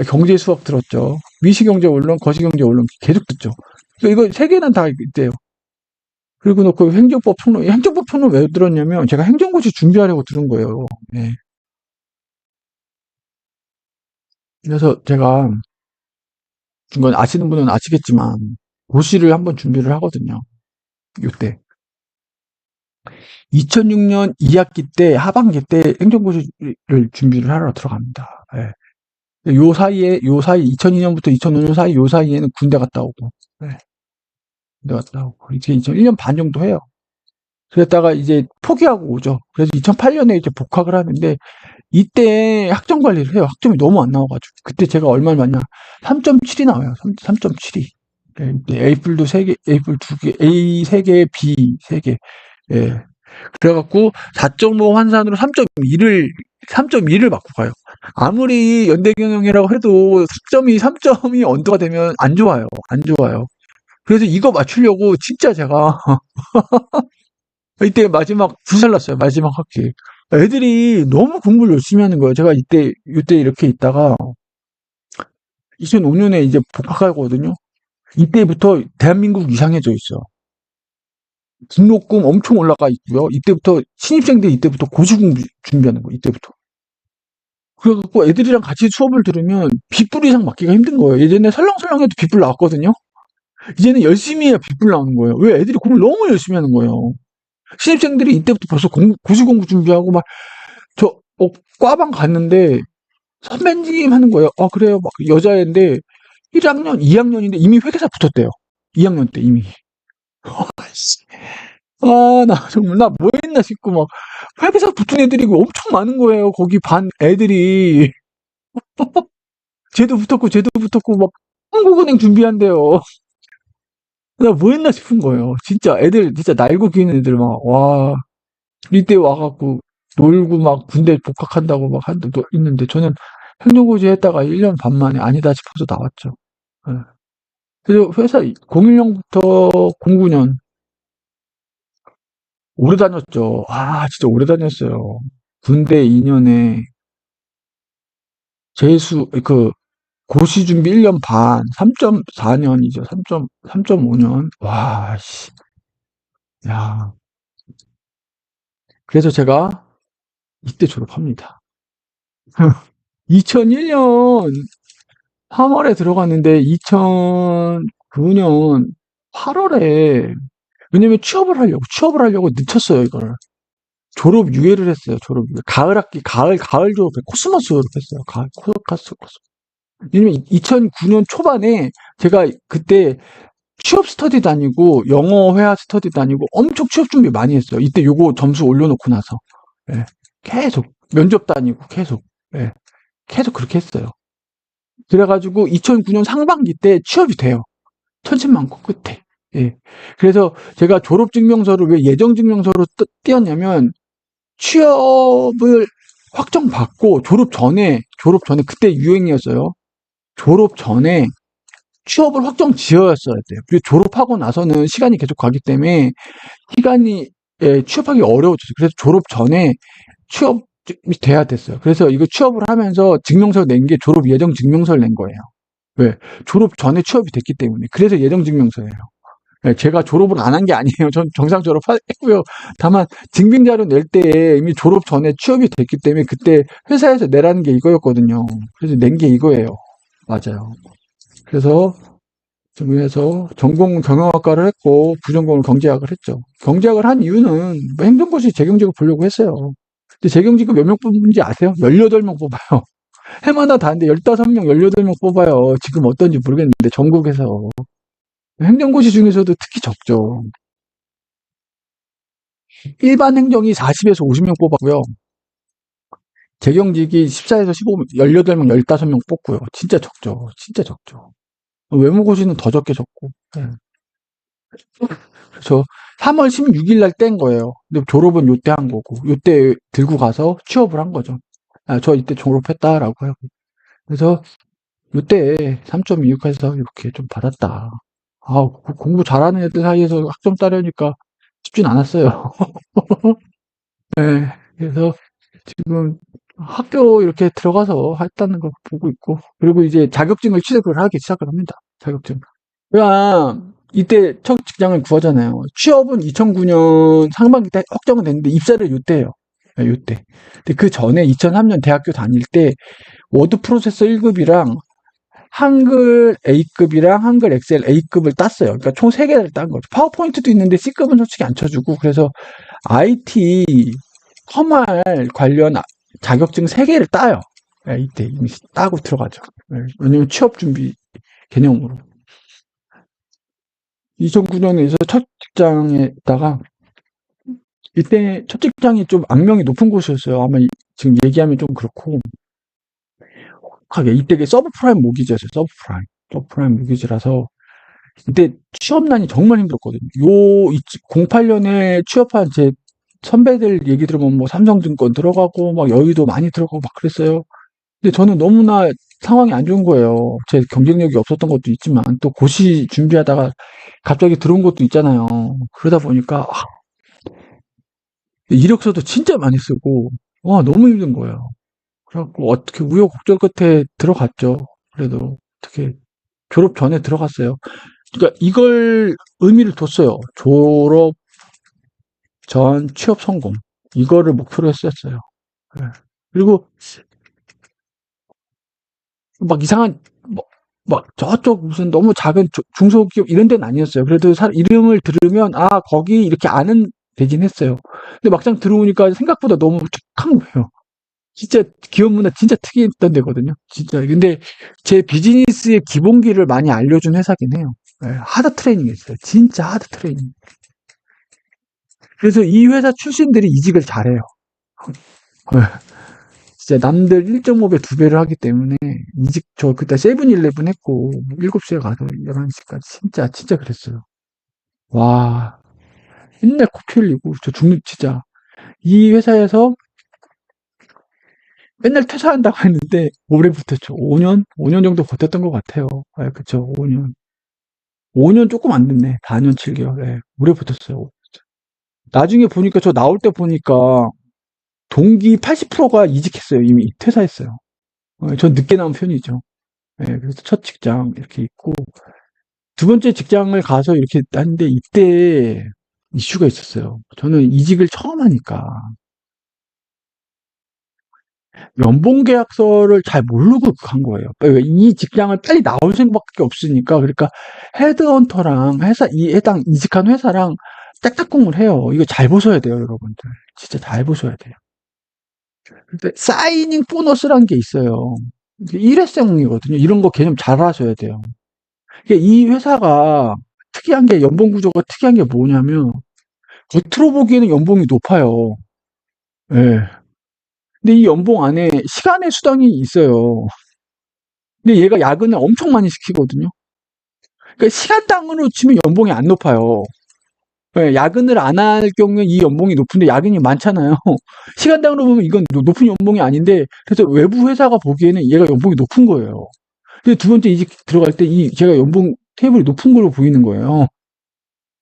경제 수학 들었죠. 미시경제 원론, 거시경제 원론 계속 듣죠. 이거 세 개는 다 이때요. 그리고 놓고 행정법 총론 왜 들었냐면 제가 행정고시 준비하려고 들은 거예요. 네. 그래서 제가 이건 아시는 분은 아시겠지만 고시를 한번 준비를 하거든요. 이때 2006년 2학기 때 하반기 때 행정고시를 준비를 하러 들어갑니다. 요 사이 2002년부터 2005년 사이 요 사이에는 군대 갔다 오고, 군대 갔다 오고 이제 1년 반 정도 해요. 그랬다가 이제 포기하고 오죠. 그래서 2008년에 이제 복학을 하는데 이때 학점 관리를 해요. 학점이 너무 안 나와가지고. 그때 제가 얼마를 맞냐. 3.7이 나와요. 3.7이. A뿔도 3개, A뿔 2개, A 3개, B 3개. 예. 그래갖고 4.5 환산으로 3.2를 맞고 가요. 아무리 연대경영이라고 해도 3점이 언더가 되면 안 좋아요. 안 좋아요. 그래서 이거 맞추려고 진짜 제가 이때 마지막 불살랐어요. 마지막 학기. 애들이 너무 공부를 열심히 하는 거예요. 제가 이때 이렇게 있다가 2005년에 이제 복학하거든요. 이때부터 대한민국 이상해져 있어요. 등록금 엄청 올라가 있고요. 이때부터 신입생들 이때부터 고시 공부 준비하는 거예요. 이때부터. 그래갖고 애들이랑 같이 수업을 들으면 빗불 이상 맞기가 힘든 거예요. 예전에 설렁설렁해도 빗불 나왔거든요. 이제는 열심히 해야 빗불 나오는 거예요. 왜 애들이 공부를 너무 열심히 하는 거예요. 신입생들이 이때부터 벌써 고시 공부 준비하고 막 과방 갔는데 선배님 하는 거예요. 그래요. 막 여자애인데 1학년, 2학년인데 이미 회계사 붙었대요. 2학년 때 이미. 나 정말 나 뭐 했나 싶고 막 회계사 붙은 애들이 엄청 많은 거예요. 거기 반 애들이. 쟤도 붙었고 막 한국은행 준비한대요. 나 뭐 했나 싶은 거예요. 진짜 애들 진짜 날고 기는 애들 막 와. 이때 와갖고 놀고 막 군대 복학한다고 막 한데 있는데 저는 행정고시 했다가 1년 반 만에 아니다 싶어서 나왔죠. 예. 그래서 회사 01년부터 09년 오래 다녔죠. 아, 진짜 오래 다녔어요. 군대 2년에 고시 준비 1년 반, 3.4년이죠. 3.5년. 와, 씨. 야. 그래서 제가 이때 졸업합니다. 2001년 3월에 들어갔는데 2009년 8월에 왜냐면 취업을 하려고 늦췄어요, 이걸. 졸업 유예를 했어요, 졸업 유예. 가을 학기, 가을 졸업에 코스모스 졸업했어요. 코스모스. 왜냐면 2009년 초반에 제가 그때 취업 스터디 다니고 영어 회화 스터디 다니고 엄청 취업 준비 많이 했어요. 이때 요거 점수 올려놓고 나서. 예. 계속 면접 다니고 계속. 예. 계속 그렇게 했어요. 그래가지고 2009년 상반기 때 취업이 돼요. 천신만고 끝에. 예. 그래서 제가 졸업증명서를 왜 예정증명서로 띄었냐면 취업을 확정받고 졸업 전에 그때 유행이었어요. 졸업 전에 취업을 확정 지어였어야 돼요. 그리고 졸업하고 나서는 시간이 계속 가기 때문에 시간이 취업하기 어려워졌어요. 그래서 졸업 전에 취업이 돼야 됐어요. 그래서 이거 취업을 하면서 증명서를 낸 게 졸업 예정 증명서를 낸 거예요. 왜? 졸업 전에 취업이 됐기 때문에. 그래서 예정 증명서예요. 예, 제가 졸업을 안 한 게 아니에요. 전 정상 졸업했고요. 다만 증빙자료 낼 때 이미 졸업 전에 취업이 됐기 때문에 그때 회사에서 내라는 게 이거였거든요. 그래서 낸 게 이거예요. 맞아요. 그래서 정부에서 전공 경영학과를 했고 부전공을 경제학을 했죠. 경제학을 한 이유는 뭐 행정고시 재경직을 보려고 했어요. 근데 재경직을 몇 명 뽑는지 아세요? 18명 뽑아요. 해마다 다른데 15명, 18명 뽑아요. 지금 어떤지 모르겠는데 전국에서. 행정고시 중에서도 특히 적죠. 일반 행정이 40에서 50명 뽑았고요. 재경직이 14에서 15명, 18명, 15명 뽑고요. 진짜 적죠. 진짜 적죠. 외무고시는 더 적게 적고. 네. 그래서 3월 16일 날 뗀 거예요. 근데 졸업은 요때 한 거고, 요때 들고 가서 취업을 한 거죠. 아, 저 이때 졸업했다라고 하고. 그래서 요때 3.26해서 이렇게 좀 받았다. 아, 공부 잘하는 애들 사이에서 학점 따려니까 쉽진 않았어요. 네, 그래서 지금 학교 이렇게 들어가서 했다는 걸 보고 있고, 그리고 이제 자격증을 취득을 하기 시작을 합니다. 자격증. 그냥 이때 첫 직장을 구하잖아요. 취업은 2009년 상반기 때 확정은 됐는데 입사를 요때예요. 네, 요때. 근데 그 전에 2003년 대학교 다닐 때 워드 프로세서 1급이랑 한글 A급이랑 한글 엑셀 A급을 땄어요. 그러니까 총 3개를 딴 거죠. 파워포인트도 있는데 C급은 솔직히 안 쳐주고 그래서 IT 컴활 관련 자격증 3개를 따요. 네, 이때 이미 따고 들어가죠. 네, 왜냐면 취업 준비 개념으로. 2009년에서 첫 직장에다가 이때 첫 직장이 좀 악명이 높은 곳이었어요. 아마 지금 얘기하면 좀 그렇고 하게 이때 서브프라임 모기지였어요. 서브프라임 모기지라서 이때 취업난이 정말 힘들었거든요. 08년에 취업한 제 선배들 얘기 들으면 뭐 삼성증권 들어가고 막 여의도 많이 들어가고 막 그랬어요. 근데 저는 너무나 상황이 안 좋은 거예요. 제 경쟁력이 없었던 것도 있지만 또 고시 준비하다가 갑자기 들어온 것도 있잖아요. 그러다 보니까 이력서도 진짜 많이 쓰고 와 너무 힘든 거예요. 그래갖고 어떻게 우여곡절 끝에 들어갔죠. 그래도 어떻게 졸업 전에 들어갔어요. 그러니까 이걸 의미를 뒀어요. 졸업 전 취업 성공. 이거를 목표로 했었어요. 예. 그리고 막 이상한 막 저쪽 무슨 너무 작은 중소기업 이런 데는 아니었어요. 그래도 이름을 들으면 아 거기 이렇게 아는 되긴 했어요. 근데 막상 들어오니까 생각보다 너무 착한 거예요. 진짜 기업 문화 진짜 특이했던 데거든요. 진짜. 근데 제 비즈니스의 기본기를 많이 알려준 회사긴 해요. 예, 하드 트레이닝 했어요. 진짜 하드 트레이닝. 그래서 이 회사 출신들이 이직을 잘해요. 예, 진짜 남들 1.5배, 2배를 하기 때문에 저 그때 세븐일레븐 했고 7시에 가서 11시까지 진짜 그랬어요. 와, 맨날 코피 흘리고 진짜 이 회사에서 맨날 퇴사한다고 했는데 오래 버텼죠. 5년? 5년 정도 버텼던 것 같아요. 예, 그쵸. 5년. 5년 조금 안 됐네. 4년 7개월. 예, 오래 버텼어요. 나중에 보니까 저 나올 때 보니까 동기 80%가 이직했어요. 이미 퇴사했어요. 전 늦게 나온 편이죠. 예, 그래서 첫 직장 이렇게 있고 두 번째 직장을 가서 이렇게 하는데 이때 이슈가 있었어요. 저는 이직을 처음 하니까 연봉 계약서를 잘 모르고 간 거예요. 그러니까 이 직장을 빨리 나올 생각밖에 없으니까 그러니까 헤드헌터랑 회사 이 해당 이직한 회사랑 짝짝꿍을 해요. 이거 잘 보셔야 돼요, 여러분들. 진짜 잘 보셔야 돼요. 근데 사이닝 보너스라는 게 있어요. 이게 일회성이거든요. 이런 거 개념 잘 하셔야 돼요. 이게 이 회사가 특이한 게 연봉 구조가 특이한 게 뭐냐면 겉으로 보기에는 연봉이 높아요. 예. 근데 이 연봉 안에 시간의 수당이 있어요. 근데 얘가 야근을 엄청 많이 시키거든요. 그러니까 시간당으로 치면 연봉이 안 높아요. 예, 야근을 안 할 경우에 이 연봉이 높은데 야근이 많잖아요. 시간당으로 보면 이건 높은 연봉이 아닌데 그래서 외부 회사가 보기에는 얘가 연봉이 높은 거예요. 근데 두 번째 이직 들어갈 때 이 제가 연봉 테이블이 높은 걸로 보이는 거예요.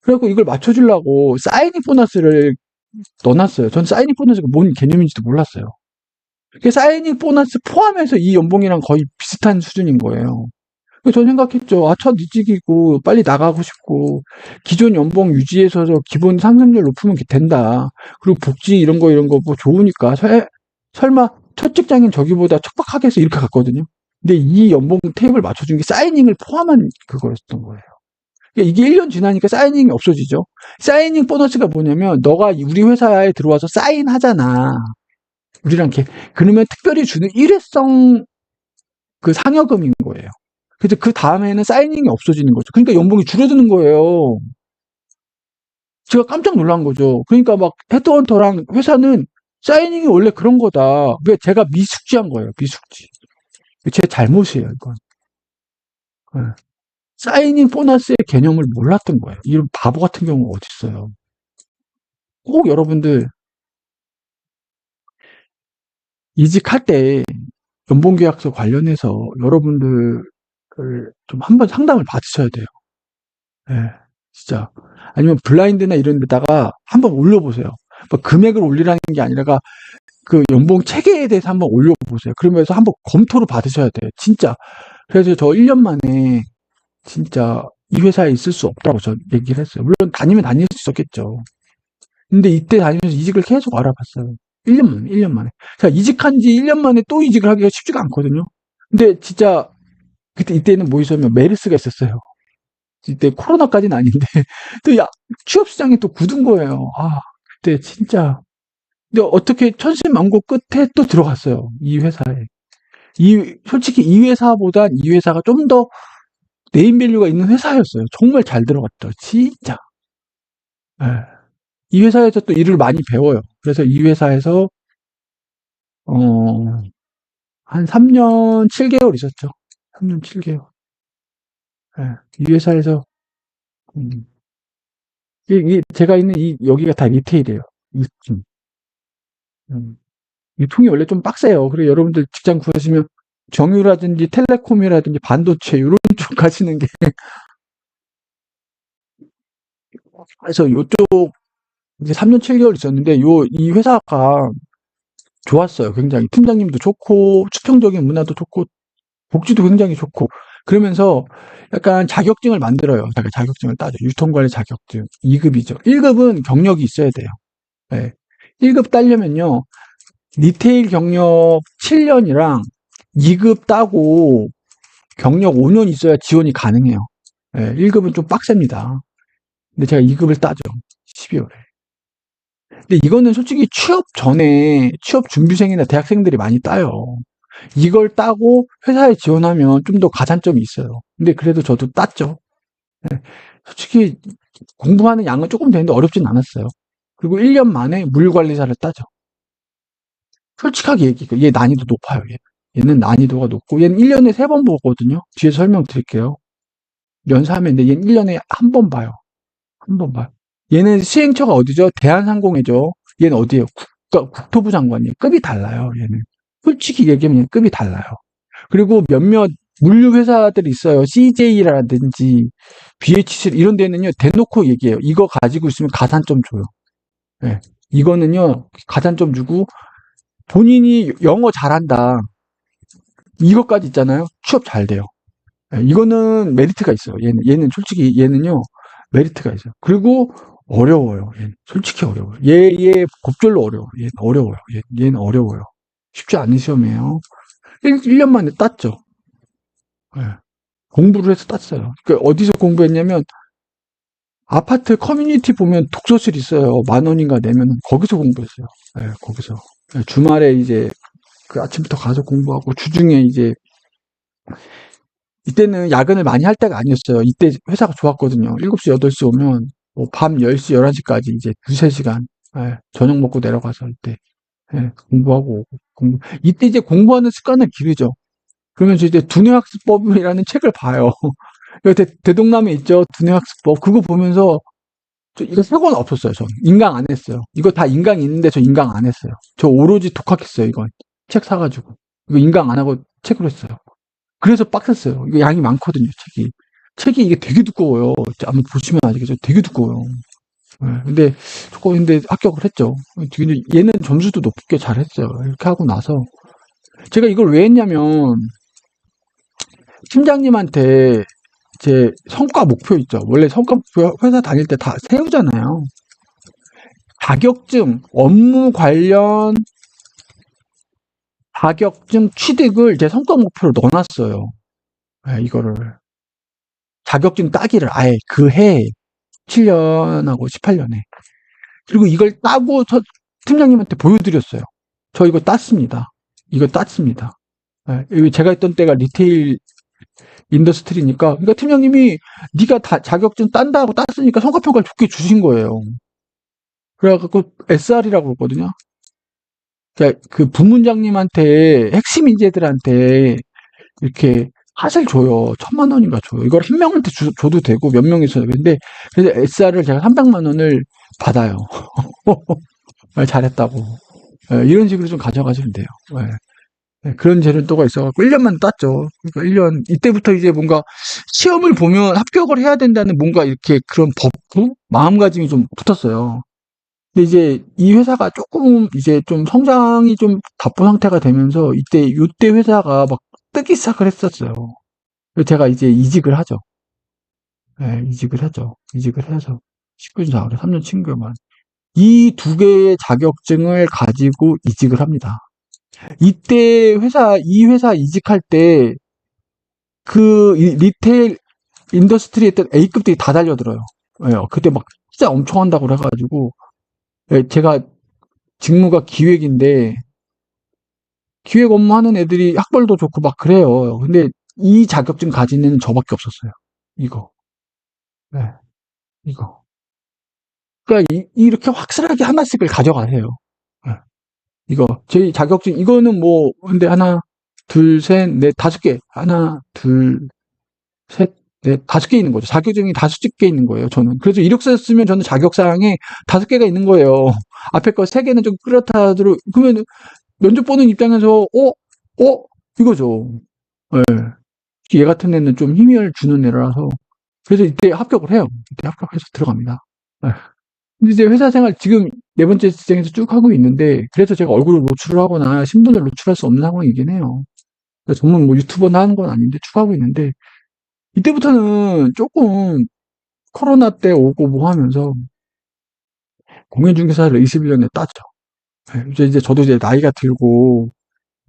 그래갖고 이걸 맞춰주려고 사이닝 보너스를 넣어놨어요. 전 사이닝 보너스가 뭔 개념인지도 몰랐어요. 그 사이닝 보너스 포함해서 이 연봉이랑 거의 비슷한 수준인 거예요. 그래서 전 생각했죠. 아, 첫 이직이고 빨리 나가고 싶고 기존 연봉 유지해서 저 기본 상승률 높으면 된다. 그리고 복지 이런 거 뭐 좋으니까 설마 첫 직장인 저기보다 척박하게 해서 이렇게 갔거든요. 근데 이 연봉 테이블 맞춰준 게 사이닝을 포함한 그거였던 거예요. 그러니까 이게 1년 지나니까 사이닝이 없어지죠. 사이닝 보너스가 뭐냐면 너가 우리 회사에 들어와서 사인하잖아. 우리랑 이렇게 그러면 특별히 주는 일회성 그 상여금인 거예요. 그래서 그 다음에는 사이닝이 없어지는 거죠. 그러니까 연봉이 줄어드는 거예요. 제가 깜짝 놀란 거죠. 그러니까 막 헤드헌터랑 회사는 사이닝이 원래 그런 거다. 왜 제가 미숙지한 거예요. 미숙지. 제 잘못이에요. 이건. 네. 사이닝 보너스의 개념을 몰랐던 거예요. 이런 바보 같은 경우가 어딨어요. 꼭 여러분들 이직할 때 연봉계약서 관련해서 여러분들 좀 한번 상담을 받으셔야 돼요. 예, 진짜. 아니면 블라인드나 이런 데다가 한번 올려보세요. 뭐 금액을 올리라는 게 아니라 그 연봉 체계에 대해서 한번 올려보세요. 그러면서 한번 검토를 받으셔야 돼요. 진짜. 그래서 저 1년 만에 진짜 이 회사에 있을 수 없다고 저 얘기를 했어요. 물론 다니면 다닐 수 있었겠죠. 근데 이때 다니면서 이직을 계속 알아봤어요. 1년 만에, 1년 만에. 자, 이직한 지 1년 만에 또 이직을 하기가 쉽지가 않거든요. 근데 진짜 그때 이때는 뭐 있었냐면 메르스가 있었어요. 이때 코로나까지는 아닌데 또 취업 시장이 또 굳은 거예요. 아, 그때 진짜. 근데 어떻게 천신만고 끝에 또 들어갔어요. 이 회사에. 솔직히 이 회사보다 이 회사가 좀 더 네임밸류가 있는 회사였어요. 정말 잘 들어갔죠. 진짜. 예. 이 회사에서 또 일을 많이 배워요. 그래서 이 회사에서 어, 한 3년 7개월 있었죠. 3년 7개월. 예. 이 회사에서 음, 제가 있는 여기가 다 리테일이에요. 유통. 음. 유통이 원래 좀 빡세요. 그리고 여러분들 직장 구하시면 정유라든지 텔레콤이라든지 반도체 이런 쪽 가시는 게 그래서 요쪽 이제 3년 7개월 있었는데 이 회사가 좋았어요. 굉장히 팀장님도 좋고 수평적인 문화도 좋고 복지도 굉장히 좋고 그러면서 약간 자격증을 만들어요. 제가 자격증을 따죠. 유통관리 자격증 2급이죠. 1급은 경력이 있어야 돼요. 네. 1급 따려면요. 리테일 경력 7년이랑 2급 따고 경력 5년 있어야 지원이 가능해요. 네, 1급은 좀 빡셉니다. 근데 제가 2급을 따죠. 12월에. 근데 이거는 솔직히 취업 전에 취업 준비생이나 대학생들이 많이 따요. 이걸 따고 회사에 지원하면 좀 더 가산점이 있어요. 근데 그래도 저도 땄죠. 네. 솔직히 공부하는 양은 조금 되는데 어렵진 않았어요. 그리고 1년 만에 물관리사를 따죠. 솔직하게 얘기해요. 얘 난이도 높아요. 얘는 난이도가 높고 얘는 1년에 3번 보거든요. 뒤에 설명드릴게요. 연사하면 얘는 1년에 한 번 봐요. 한 번 봐요. 얘는 시행처가 어디죠? 대한항공이죠. 얘는 어디예요? 국토부 장관이에요. 급이 달라요. 얘는. 솔직히 얘기하면 급이 달라요. 그리고 몇몇 물류 회사들이 있어요. CJ라든지 BHC 이런 데는요, 대놓고 얘기해요. 이거 가지고 있으면 가산점 줘요. 예. 이거는요, 가산점 주고 본인이 영어 잘한다. 이것까지 있잖아요. 취업 잘 돼요. 예, 이거는 메리트가 있어요. 얘는 솔직히 얘는요, 메리트가 있어요. 그리고 어려워요. 얘는 솔직히 어려워요. 얘 법절로 어려워요. 얘는 어려워요. 얘는 어려워요. 쉽지 않은 시험이에요. 1년 만에 땄죠. 예. 공부를 해서 땄어요. 그러니까 어디서 공부했냐면 아파트 커뮤니티 보면 독서실 있어요. 10,000원인가 내면 거기서 공부했어요. 예, 거기서. 예, 주말에 이제 그 아침부터 가서 공부하고 주중에 이제 이때는 야근을 많이 할 때가 아니었어요. 이때 회사가 좋았거든요. 7시, 8시 오면 뭐밤 10시, 11시까지 이제 두세 시간 예, 저녁 먹고 내려가서 이때 예, 공부하고 오고 이때 이제 공부하는 습관을 기르죠. 그러면서 이제 두뇌학습법이라는 책을 봐요. 대동남에 있죠. 두뇌학습법. 그거 보면서 이거 사고는 없었어요. 전 인강 안 했어요. 이거 다 인강이 있는데 저 인강 안 했어요. 저 오로지 독학했어요. 이건 책 사가지고 이거 인강 안 하고 책으로 했어요. 그래서 빡셌어요. 이거 양이 많거든요. 책이 이게 되게 두꺼워요. 한번 보시면 아시겠죠. 되게 두꺼워요. 예, 근데 합격을 했죠. 근데 얘는 점수도 높게 잘했어요. 이렇게 하고 나서 제가 이걸 왜 했냐면 팀장님한테 제 성과 목표 있죠. 원래 성과 목표 회사 다닐 때 다 세우잖아요. 자격증, 업무 관련 자격증 취득을 제 성과 목표로 넣어놨어요. 예, 이거를. 자격증 따기를 아예 그 해에 7년하고 18년에. 그리고 이걸 따고 팀장님한테 보여드렸어요. 저 이거 땄습니다. 이거 땄습니다. 예, 제가 있던 때가 리테일 인더스트리니까 그러니까 팀장님이 네가 다 자격증 딴다고 땄으니까 성과평가를 좋게 주신 거예요. 그래갖고 SR이라고 그러거든요. 그러니까 그 부문장님한테 핵심 인재들한테 이렇게 핫을 줘요. 1,000만 원인가 줘요. 이걸 한 명한테 줘도 되고 몇 명이서 근데 그래서 SR을 제가 300만 원을 받아요. 잘했다고. 예, 이런 식으로 좀 가져가시면 돼요. 예, 그런 제도가 있어갖고 1년만 땄죠. 그러니까 1년 이때부터 이제 뭔가 시험을 보면 합격을 해야 된다는 뭔가 이렇게 그런 법부 마음가짐이 좀 붙었어요. 근데 이제 이 회사가 조금 이제 좀 성장이 좀 바쁜 상태가 되면서 요때 회사가 막 뜨기 시작을 했었어요. 그래서 제가 이제 이직을 하죠. 예, 이직을 하죠. 이직을 해서 19년 4월에 3년 7개월만. 이 두 개의 자격증을 가지고 이직을 합니다. 이 회사 이직할 때 그 리테일 인더스트리 했던 A급들이 다 달려들어요. 예, 그때 막 진짜 엄청 한다고 그래가지고 예, 제가 직무가 기획인데 기획 업무하는 애들이 학벌도 좋고 막 그래요. 근데 이 자격증 가진 애는 저밖에 없었어요. 이거. 네, 이거. 그러니까 이렇게 확실하게 하나씩을 가져가세요. 네, 이거. 제 자격증, 이거는 뭐, 근데 하나, 둘, 셋, 넷, 5개. 하나, 둘, 셋, 넷, 5개 있는 거죠. 자격증이 5개 있는 거예요, 저는. 그래서 이력서 쓰면 저는 자격사항에 5개가 있는 거예요. 앞에 거 3개는 좀 그렇다 하더라도, 그러면 면접 보는 입장에서, 이거죠. 얘 같은 애는 좀 힘을 주는 애라서 그래서 이때 합격을 해요. 이때 합격해서 들어갑니다. 네. 근데 이제 회사 생활 지금 네 번째 직장에서 쭉 하고 있는데 그래서 제가 얼굴을 노출을 하거나 신분을 노출할 수 없는 상황이긴 해요. 전문 뭐 유튜버나 하는 건 아닌데 쭉 하고 있는데 이때부터는 조금 코로나 때 오고 뭐 하면서 공인중개사를 21년에 땄죠. 네. 이제 저도 이제 나이가 들고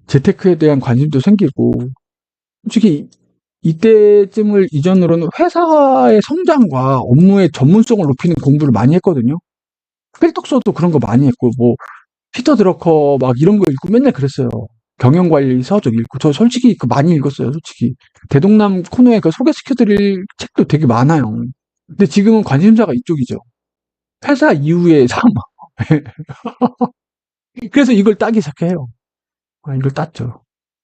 재테크에 대한 관심도 생기고 솔직히 이때쯤을 이전으로는 회사의 성장과 업무의 전문성을 높이는 공부를 많이 했거든요. 필독서도 그런 거 많이 했고, 뭐, 피터 드러커 막 이런 거 읽고 맨날 그랬어요. 경영관리 서적 읽고. 저 솔직히 그 많이 읽었어요, 솔직히. 대동남 코너에 그 소개시켜드릴 책도 되게 많아요. 근데 지금은 관심사가 이쪽이죠. 회사 이후의 삶. 그래서 이걸 따기 시작해요. 이걸 땄죠.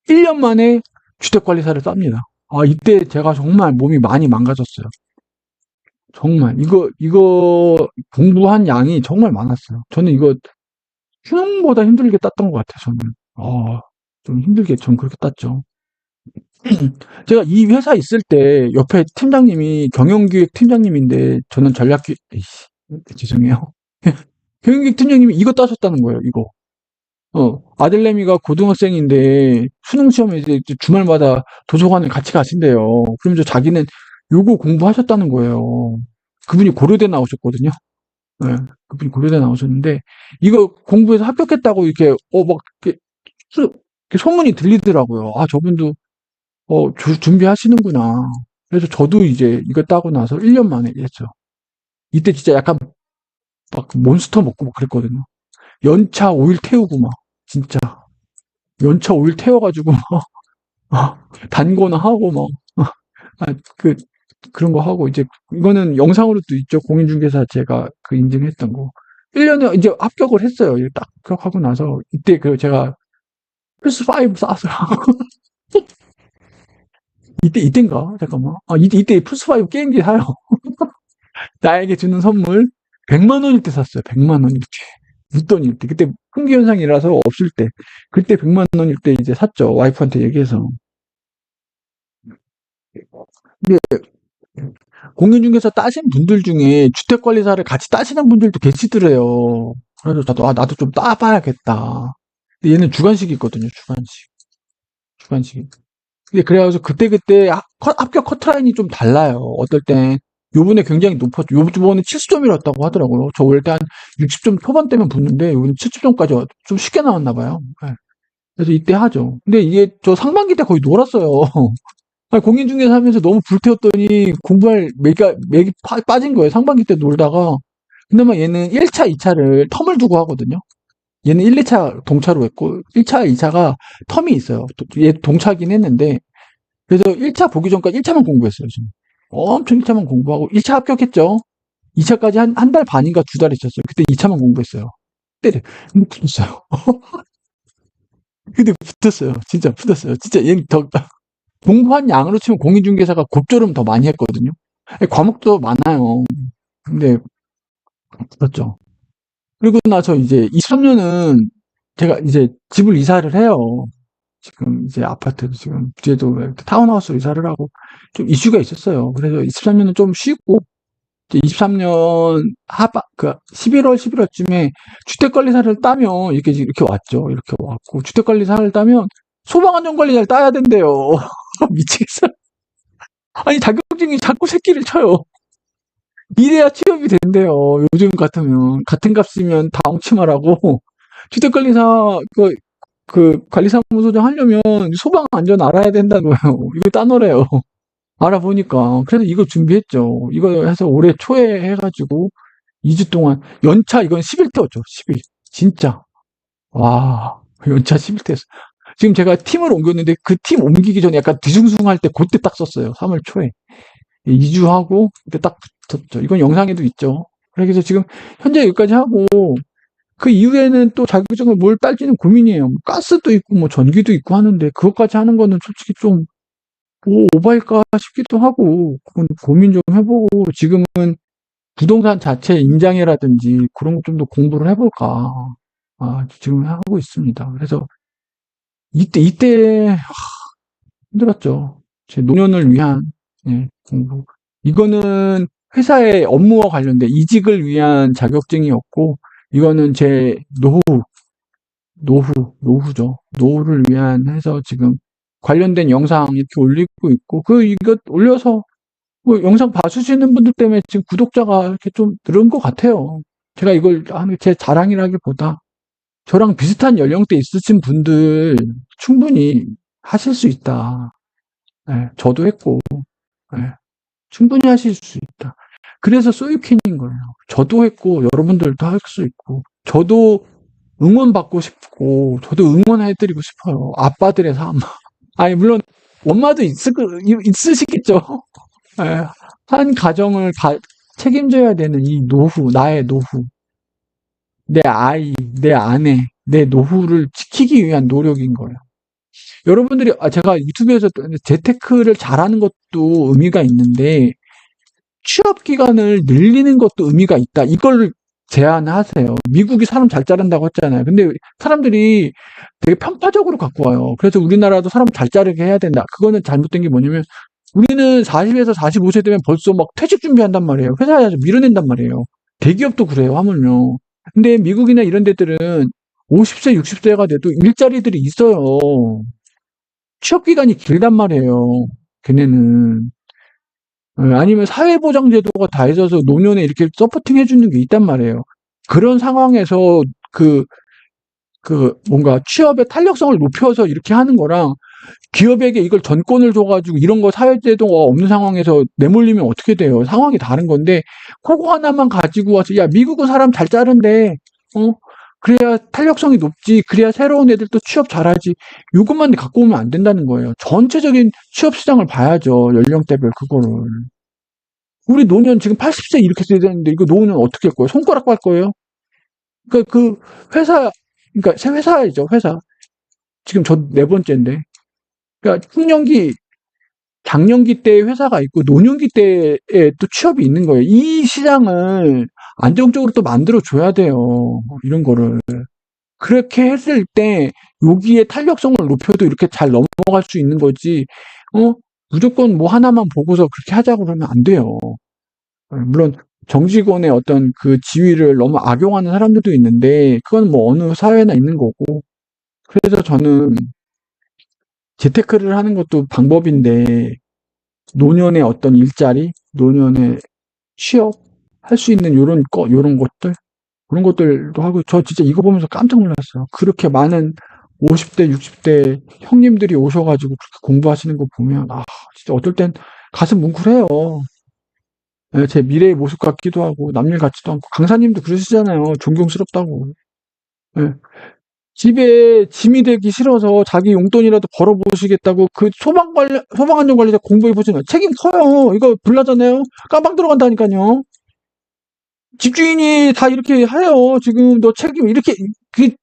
1년 만에 주택관리사를 땁니다. 이때 제가 정말 몸이 많이 망가졌어요. 정말. 이거 공부한 양이 정말 많았어요. 저는 이거 수능보다 힘들게 땄던 것 같아요, 저는. 좀 힘들게 전 그렇게 땄죠. 제가 이 회사 있을 때 옆에 팀장님이 경영기획 팀장님인데 저는 에이씨, 죄송해요. 경영기획 팀장님이 이거 따셨다는 거예요, 이거. 아들내미가 고등학생인데 수능 시험에 이제 주말마다 도서관을 같이 가신대요. 그러면서 자기는 요거 공부하셨다는 거예요. 그분이 고려대 나오셨거든요. 네, 그분이 고려대 나오셨는데 이거 공부해서 합격했다고 이렇게 막 이렇게 이렇게 소문이 들리더라고요. 아, 저분도 준비하시는구나. 그래서 저도 이제 이거 따고 나서 1년 만에 했죠. 이때 진짜 약간 막 몬스터 먹고 막 그랬거든요. 연차 5일 태우고 막 진짜 연차 5일 태워가지고 단거나 하고 막 아, 그 그런 거 하고 이제 이거는 영상으로도 있죠. 공인중개사 제가 그 인증했던 거. 1년에 이제 합격을 했어요. 딱 합격하고 나서 이때 그 제가 플스5 쌌어요. 이때인가? 잠깐만. 이때 플스5 게임기 사요. 나에게 주는 선물 100만 원일 때 샀어요. 100만 원일 때. 웃돈일 때. 그때 흥기 현상이라서 없을 때. 그때 100만 원일 때 이제 샀죠. 와이프한테 얘기해서. 근데 공인중개사 따신 분들 중에 주택관리사를 같이 따시는 분들도 계시더래요. 그래서 나도 좀 따봐야겠다. 근데 얘는 주관식이 있거든요. 주관식. 근데 그래가지고 그때그때 합격 커트라인이 좀 달라요. 어떨 땐 요번에 굉장히 높았죠. 요번에 70점이었다고 하더라고요. 저 원래 한 60점 초반대면 붙는데 요번에 70점까지 좀 쉽게 나왔나 봐요. 네. 그래서 이때 하죠. 근데 이게 저 상반기 때 거의 놀았어요. 아니, 공인중개사 하면서 너무 불태웠더니 공부할 맥이 빠진 거예요. 상반기 때 놀다가. 근데만 얘는 1차, 2차를 텀을 두고 하거든요. 얘는 1, 2차 동차로 했고 1차, 2차가 텀이 있어요. 얘 동차긴 했는데 그래서 1차 보기 전까지 1차만 공부했어요. 지금. 엄청 1차만 공부하고 1차 합격했죠. 2차까지 한 달 반인가 2달 있었어요. 그때 2차만 공부했어요. 그때 붙었어요. 근데 붙었어요. 진짜 붙었어요. 진짜 얘는 더 공부한 양으로 치면 공인중개사가 곱절음 더 많이 했거든요. 과목도 많아요. 근데 붙었죠. 그리고 나서 이제 23년은 제가 이제 집을 이사를 해요. 지금 이제 아파트도 지금 뒤에도 타운하우스로 이사를 하고 좀 이슈가 있었어요. 그래서 23년은 좀 쉬고 이제 23년 11월, 11월쯤에 주택관리사를 따면 이렇게 왔죠. 이렇게 왔고 주택관리사를 따면 소방안전관리사를 따야 된대요. 미치겠어요. 아니 자격증이 자꾸 새끼를 쳐요. 이래야 취업이 된대요. 요즘 같으면 같은 값이면 다 엉치마라고 주택관리사 그 관리사무소장 하려면 소방 안전 알아야 된다는 거예요. 이거 따놓으래요. 알아보니까. 그래서 이거 준비했죠. 이거 해서 올해 초에 해가지고 2주 동안 연차 이건 11태였죠. 11. 진짜. 와, 연차 11태였어. 지금 제가 팀을 옮겼는데 그 팀 옮기기 전에 약간 뒤숭숭할 때 그때 딱 썼어요. 3월 초에. 2주 하고 그때 딱 붙었죠. 이건 영상에도 있죠. 그래서 지금 현재 여기까지 하고 그 이후에는 또 자격증을 뭘 딸지는 고민이에요. 가스도 있고 뭐 전기도 있고 하는데 그것까지 하는 거는 솔직히 좀 오바일까 싶기도 하고 그건 고민 좀 해보고 지금은 부동산 자체 임장애라든지 그런 것 좀 더 공부를 해볼까 지금 하고 있습니다. 그래서 이때 힘들었죠. 제 노년을 위한 공부. 이거는 회사의 업무와 관련된 이직을 위한 자격증이었고 이거는 제 노후죠. 노후를 위한 해서 지금 관련된 영상 이렇게 올리고 있고, 이거 올려서 뭐 영상 봐주시는 분들 때문에 지금 구독자가 이렇게 좀 늘은 것 같아요. 제가 이걸 하는 게 제 자랑이라기보다 저랑 비슷한 연령대 있으신 분들 충분히 하실 수 있다. 저도 했고, 예, 충분히 하실 수 있다. 그래서 소유캔인 거예요. 저도 했고, 여러분들도 할 수 있고, 저도 응원받고 싶고, 저도 응원해드리고 싶어요. 아빠들의 삶. 아니, 물론, 엄마도 있으시겠죠. 예, 한 가정을 책임져야 되는 이 노후, 나의 노후, 내 아이, 내 아내, 내 노후를 지키기 위한 노력인 거예요. 여러분들이, 제가 유튜브에서 재테크를 잘하는 것도 의미가 있는데, 취업 기간을 늘리는 것도 의미가 있다. 이걸 제안하세요. 미국이 사람 잘 자른다고 했잖아요. 근데 사람들이 되게 편파적으로 갖고 와요. 그래서 우리나라도 사람 잘 자르게 해야 된다. 그거는 잘못된 게 뭐냐면 우리는 40에서 45세 되면 벌써 막 퇴직 준비한단 말이에요. 회사에 밀어낸단 말이에요. 대기업도 그래요, 하물며. 근데 미국이나 이런 데들은 50세, 60세가 돼도 일자리들이 있어요. 취업 기간이 길단 말이에요. 걔네는. 아니면 사회보장제도가 다 있어서 노년에 이렇게 서포팅 해주는 게 있단 말이에요. 그런 상황에서 그, 뭔가 취업의 탄력성을 높여서 이렇게 하는 거랑 기업에게 이걸 전권을 줘가지고 이런 거 사회제도가 없는 상황에서 내몰리면 어떻게 돼요? 상황이 다른 건데, 그거 하나만 가지고 와서, 야, 미국은 사람 잘 자른대. 어? 그래야 탄력성이 높지. 그래야 새로운 애들도 취업 잘하지. 이것만 갖고 오면 안 된다는 거예요. 전체적인 취업 시장을 봐야죠. 연령대별 그거를. 우리 노년 지금 80세 이렇게 돼야 되는데 이거 노년 어떻게 할 거예요? 손가락 갈 거예요? 그러니까 그 회사, 그러니까 새 회사이죠, 회사. 지금 저 네 번째인데. 그러니까 흉년기, 장년기 때 회사가 있고 노년기 때에 또 취업이 있는 거예요. 이 시장을 안정적으로 또 만들어 줘야 돼요. 이런 거를. 그렇게 했을 때 여기에 탄력성을 높여도 이렇게 잘 넘어갈 수 있는 거지. 어? 무조건 뭐 하나만 보고서 그렇게 하자고 그러면 안 돼요. 물론 정직원의 어떤 그 지위를 너무 악용하는 사람들도 있는데 그건 뭐 어느 사회나 있는 거고. 그래서 저는 재테크를 하는 것도 방법인데 노년의 어떤 일자리, 노년의 취업 할 수 있는 요런 것들, 그런 것들도 하고 저 진짜 이거 보면서 깜짝 놀랐어요. 그렇게 많은 50대, 60대 형님들이 오셔가지고 그렇게 공부하시는 거 보면 진짜 어떨 땐 가슴 뭉클해요. 예, 제 미래의 모습 같기도 하고 남일 같지도 않고 강사님도 그러시잖아요. 존경스럽다고. 예. 집에 짐이 되기 싫어서 자기 용돈이라도 벌어보시겠다고 그 소방안전관리자 공부해보시나요? 책임 커요. 이거 불나잖아요. 깜빵 들어간다니까요. 집주인이 다 이렇게 해요. 지금 너 책임 이렇게 그게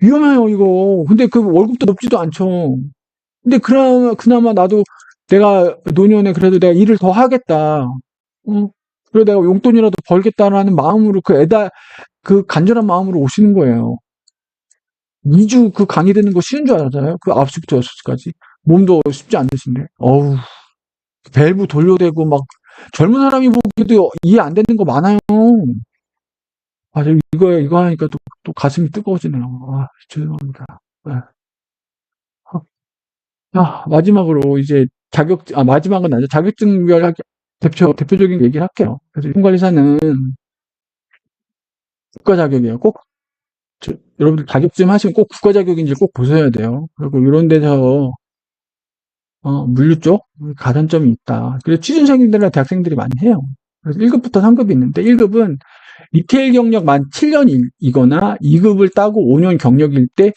위험해요 이거. 근데 그 월급도 높지도 않죠. 근데 그나마 나도 내가 노년에 그래도 내가 일을 더 하겠다. 어? 그래 내가 용돈이라도 벌겠다라는 마음으로 그 간절한 마음으로 오시는 거예요. 2주 그 강의 듣는 거 쉬운 줄 알았잖아요. 그 9시부터 6시까지. 몸도 쉽지 않으신데. 어우, 밸브 돌려대고 막 젊은 사람이 보기도 이해 안 되는 거 많아요. 이거 하니까 또 가슴이 뜨거워지네요. 죄송합니다. 네. 마지막으로 이제 마지막은 아니죠. 자격증별 대표적인 얘기를 할게요. 그래서 인권관리사는 국가 자격이에요. 여러분들 자격증 하시면 꼭 국가 자격인지 꼭 보셔야 돼요. 그리고 이런 데서 물류 쪽 가산점이 있다. 그래서 취준생들이나 대학생들이 많이 해요. 그래서 1급부터 3급이 있는데 1급은 리테일 경력 만 7년이거나 2급을 따고 5년 경력일 때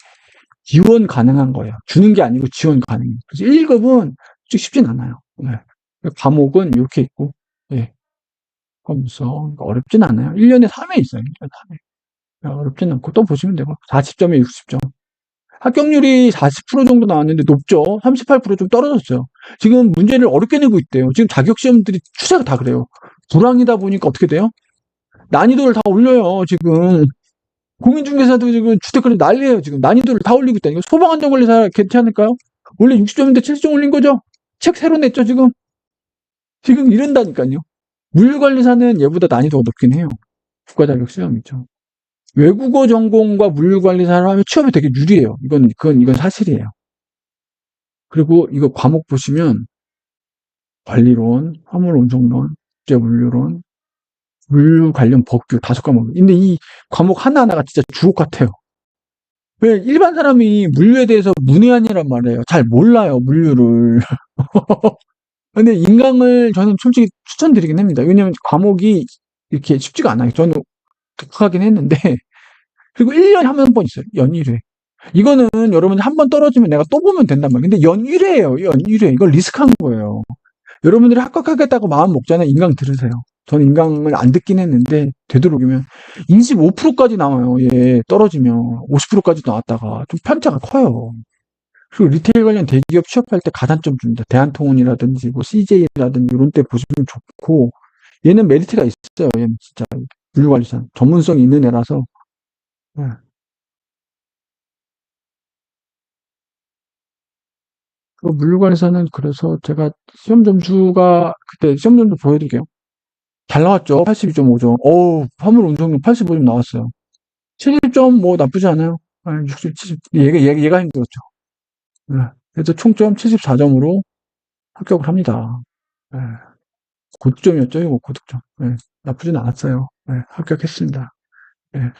지원 가능한 거예요. 주는 게 아니고 지원 가능해요. 그래서 1급은 쉽진 않아요. 네. 과목은 이렇게 있고, 예. 하면서 어렵진 않아요. 1년에 3회 있어요. 1년에 3회. 어렵진 않고 또 보시면 되고 40점에 60점. 합격률이 40% 정도 나왔는데 높죠. 38%좀 떨어졌어요. 지금 문제를 어렵게 내고 있대요. 지금 자격시험들이 추세가 다 그래요. 불황이다 보니까 어떻게 돼요? 난이도를 다 올려요. 지금 공인중개사도 지금 주택관리 난리예요. 지금 난이도를 다 올리고 있다니까. 소방안전관리사 괜찮을까요? 원래 60점인데 70점 올린 거죠. 책 새로 냈죠. 지금 이런다니까요. 물류관리사는 얘보다 난이도가 높긴 해요. 국가자격시험이죠. 외국어 전공과 물류관리사를 하면 취업이 되게 유리해요. 이건 사실이에요. 그리고 이거 과목 보시면 관리론, 화물운송론, 국제물류론, 물류 관련 법규 5과목. 근데 이 과목 하나하나가 진짜 주옥 같아요. 왜 일반 사람이 물류에 대해서 문외한이란 말이에요. 잘 몰라요, 물류를. 근데 인강을 저는 솔직히 추천드리긴 합니다. 왜냐면 과목이 이렇게 쉽지가 않아요. 저는 독학하긴 했는데 그리고 1년에 한 번 있어요. 연일회. 이거는 여러분이 한 번 떨어지면 내가 또 보면 된단 말이에요. 근데 연일회예요. 연일회. 이걸 리스크한 거예요. 여러분들이 합격하겠다고 마음 먹잖아요. 인강 들으세요. 저는 인강을 안 듣긴 했는데 되도록이면 25%까지 나와요. 예, 떨어지면 50%까지 나왔다가 좀 편차가 커요. 그리고 리테일 관련 대기업 취업할 때 가산점 줍니다. 대한통운이라든지 뭐 CJ라든지 이런 때 보시면 좋고 얘는 메리트가 있어요. 얘는 진짜 물류관리사. 전문성이 있는 애라서. 예. 그 물류관리사는 그래서 제가 시험 점수가, 그때 시험 점수 보여드릴게요. 잘 나왔죠? 82.5점. 어우, 화물 운송률 85점 나왔어요. 70점 뭐 나쁘지 않아요. 60, 70. 얘가 힘들었죠. 예. 그래서 총점 74점으로 합격을 합니다. 예. 고득점이었죠, 이거 고득점. 예. 나쁘진 않았어요. 예. 합격했습니다. 예.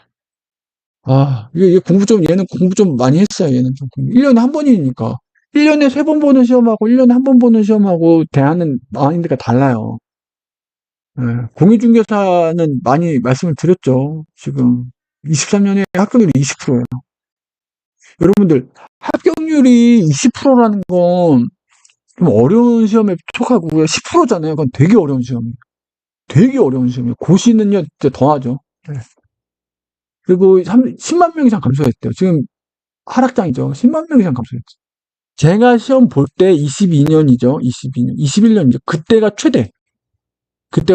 아, 이게 공부 좀, 얘는 공부 좀 많이 했어요, 얘는 좀. 1년에 한 번이니까. 1년에 3번 보는 시험하고 1년에 한 번 보는 시험하고 대하는 난이도가 달라요. 예. 공인중개사는 많이 말씀을 드렸죠. 지금 23년에 합격률이 20%예요. 여러분들, 합격률이 20%라는 건 좀 어려운 시험에 속하고요. 10%잖아요. 그건 되게 어려운 시험이에요. 되게 어려운 시험이에요. 고시는요, 진짜 더하죠. 네. 그리고 10만 명 이상 감소했대요. 지금 하락장이죠. 10만 명 이상 감소했죠. 제가 시험 볼 때 22년이죠. 22년. 21년이죠. 그때가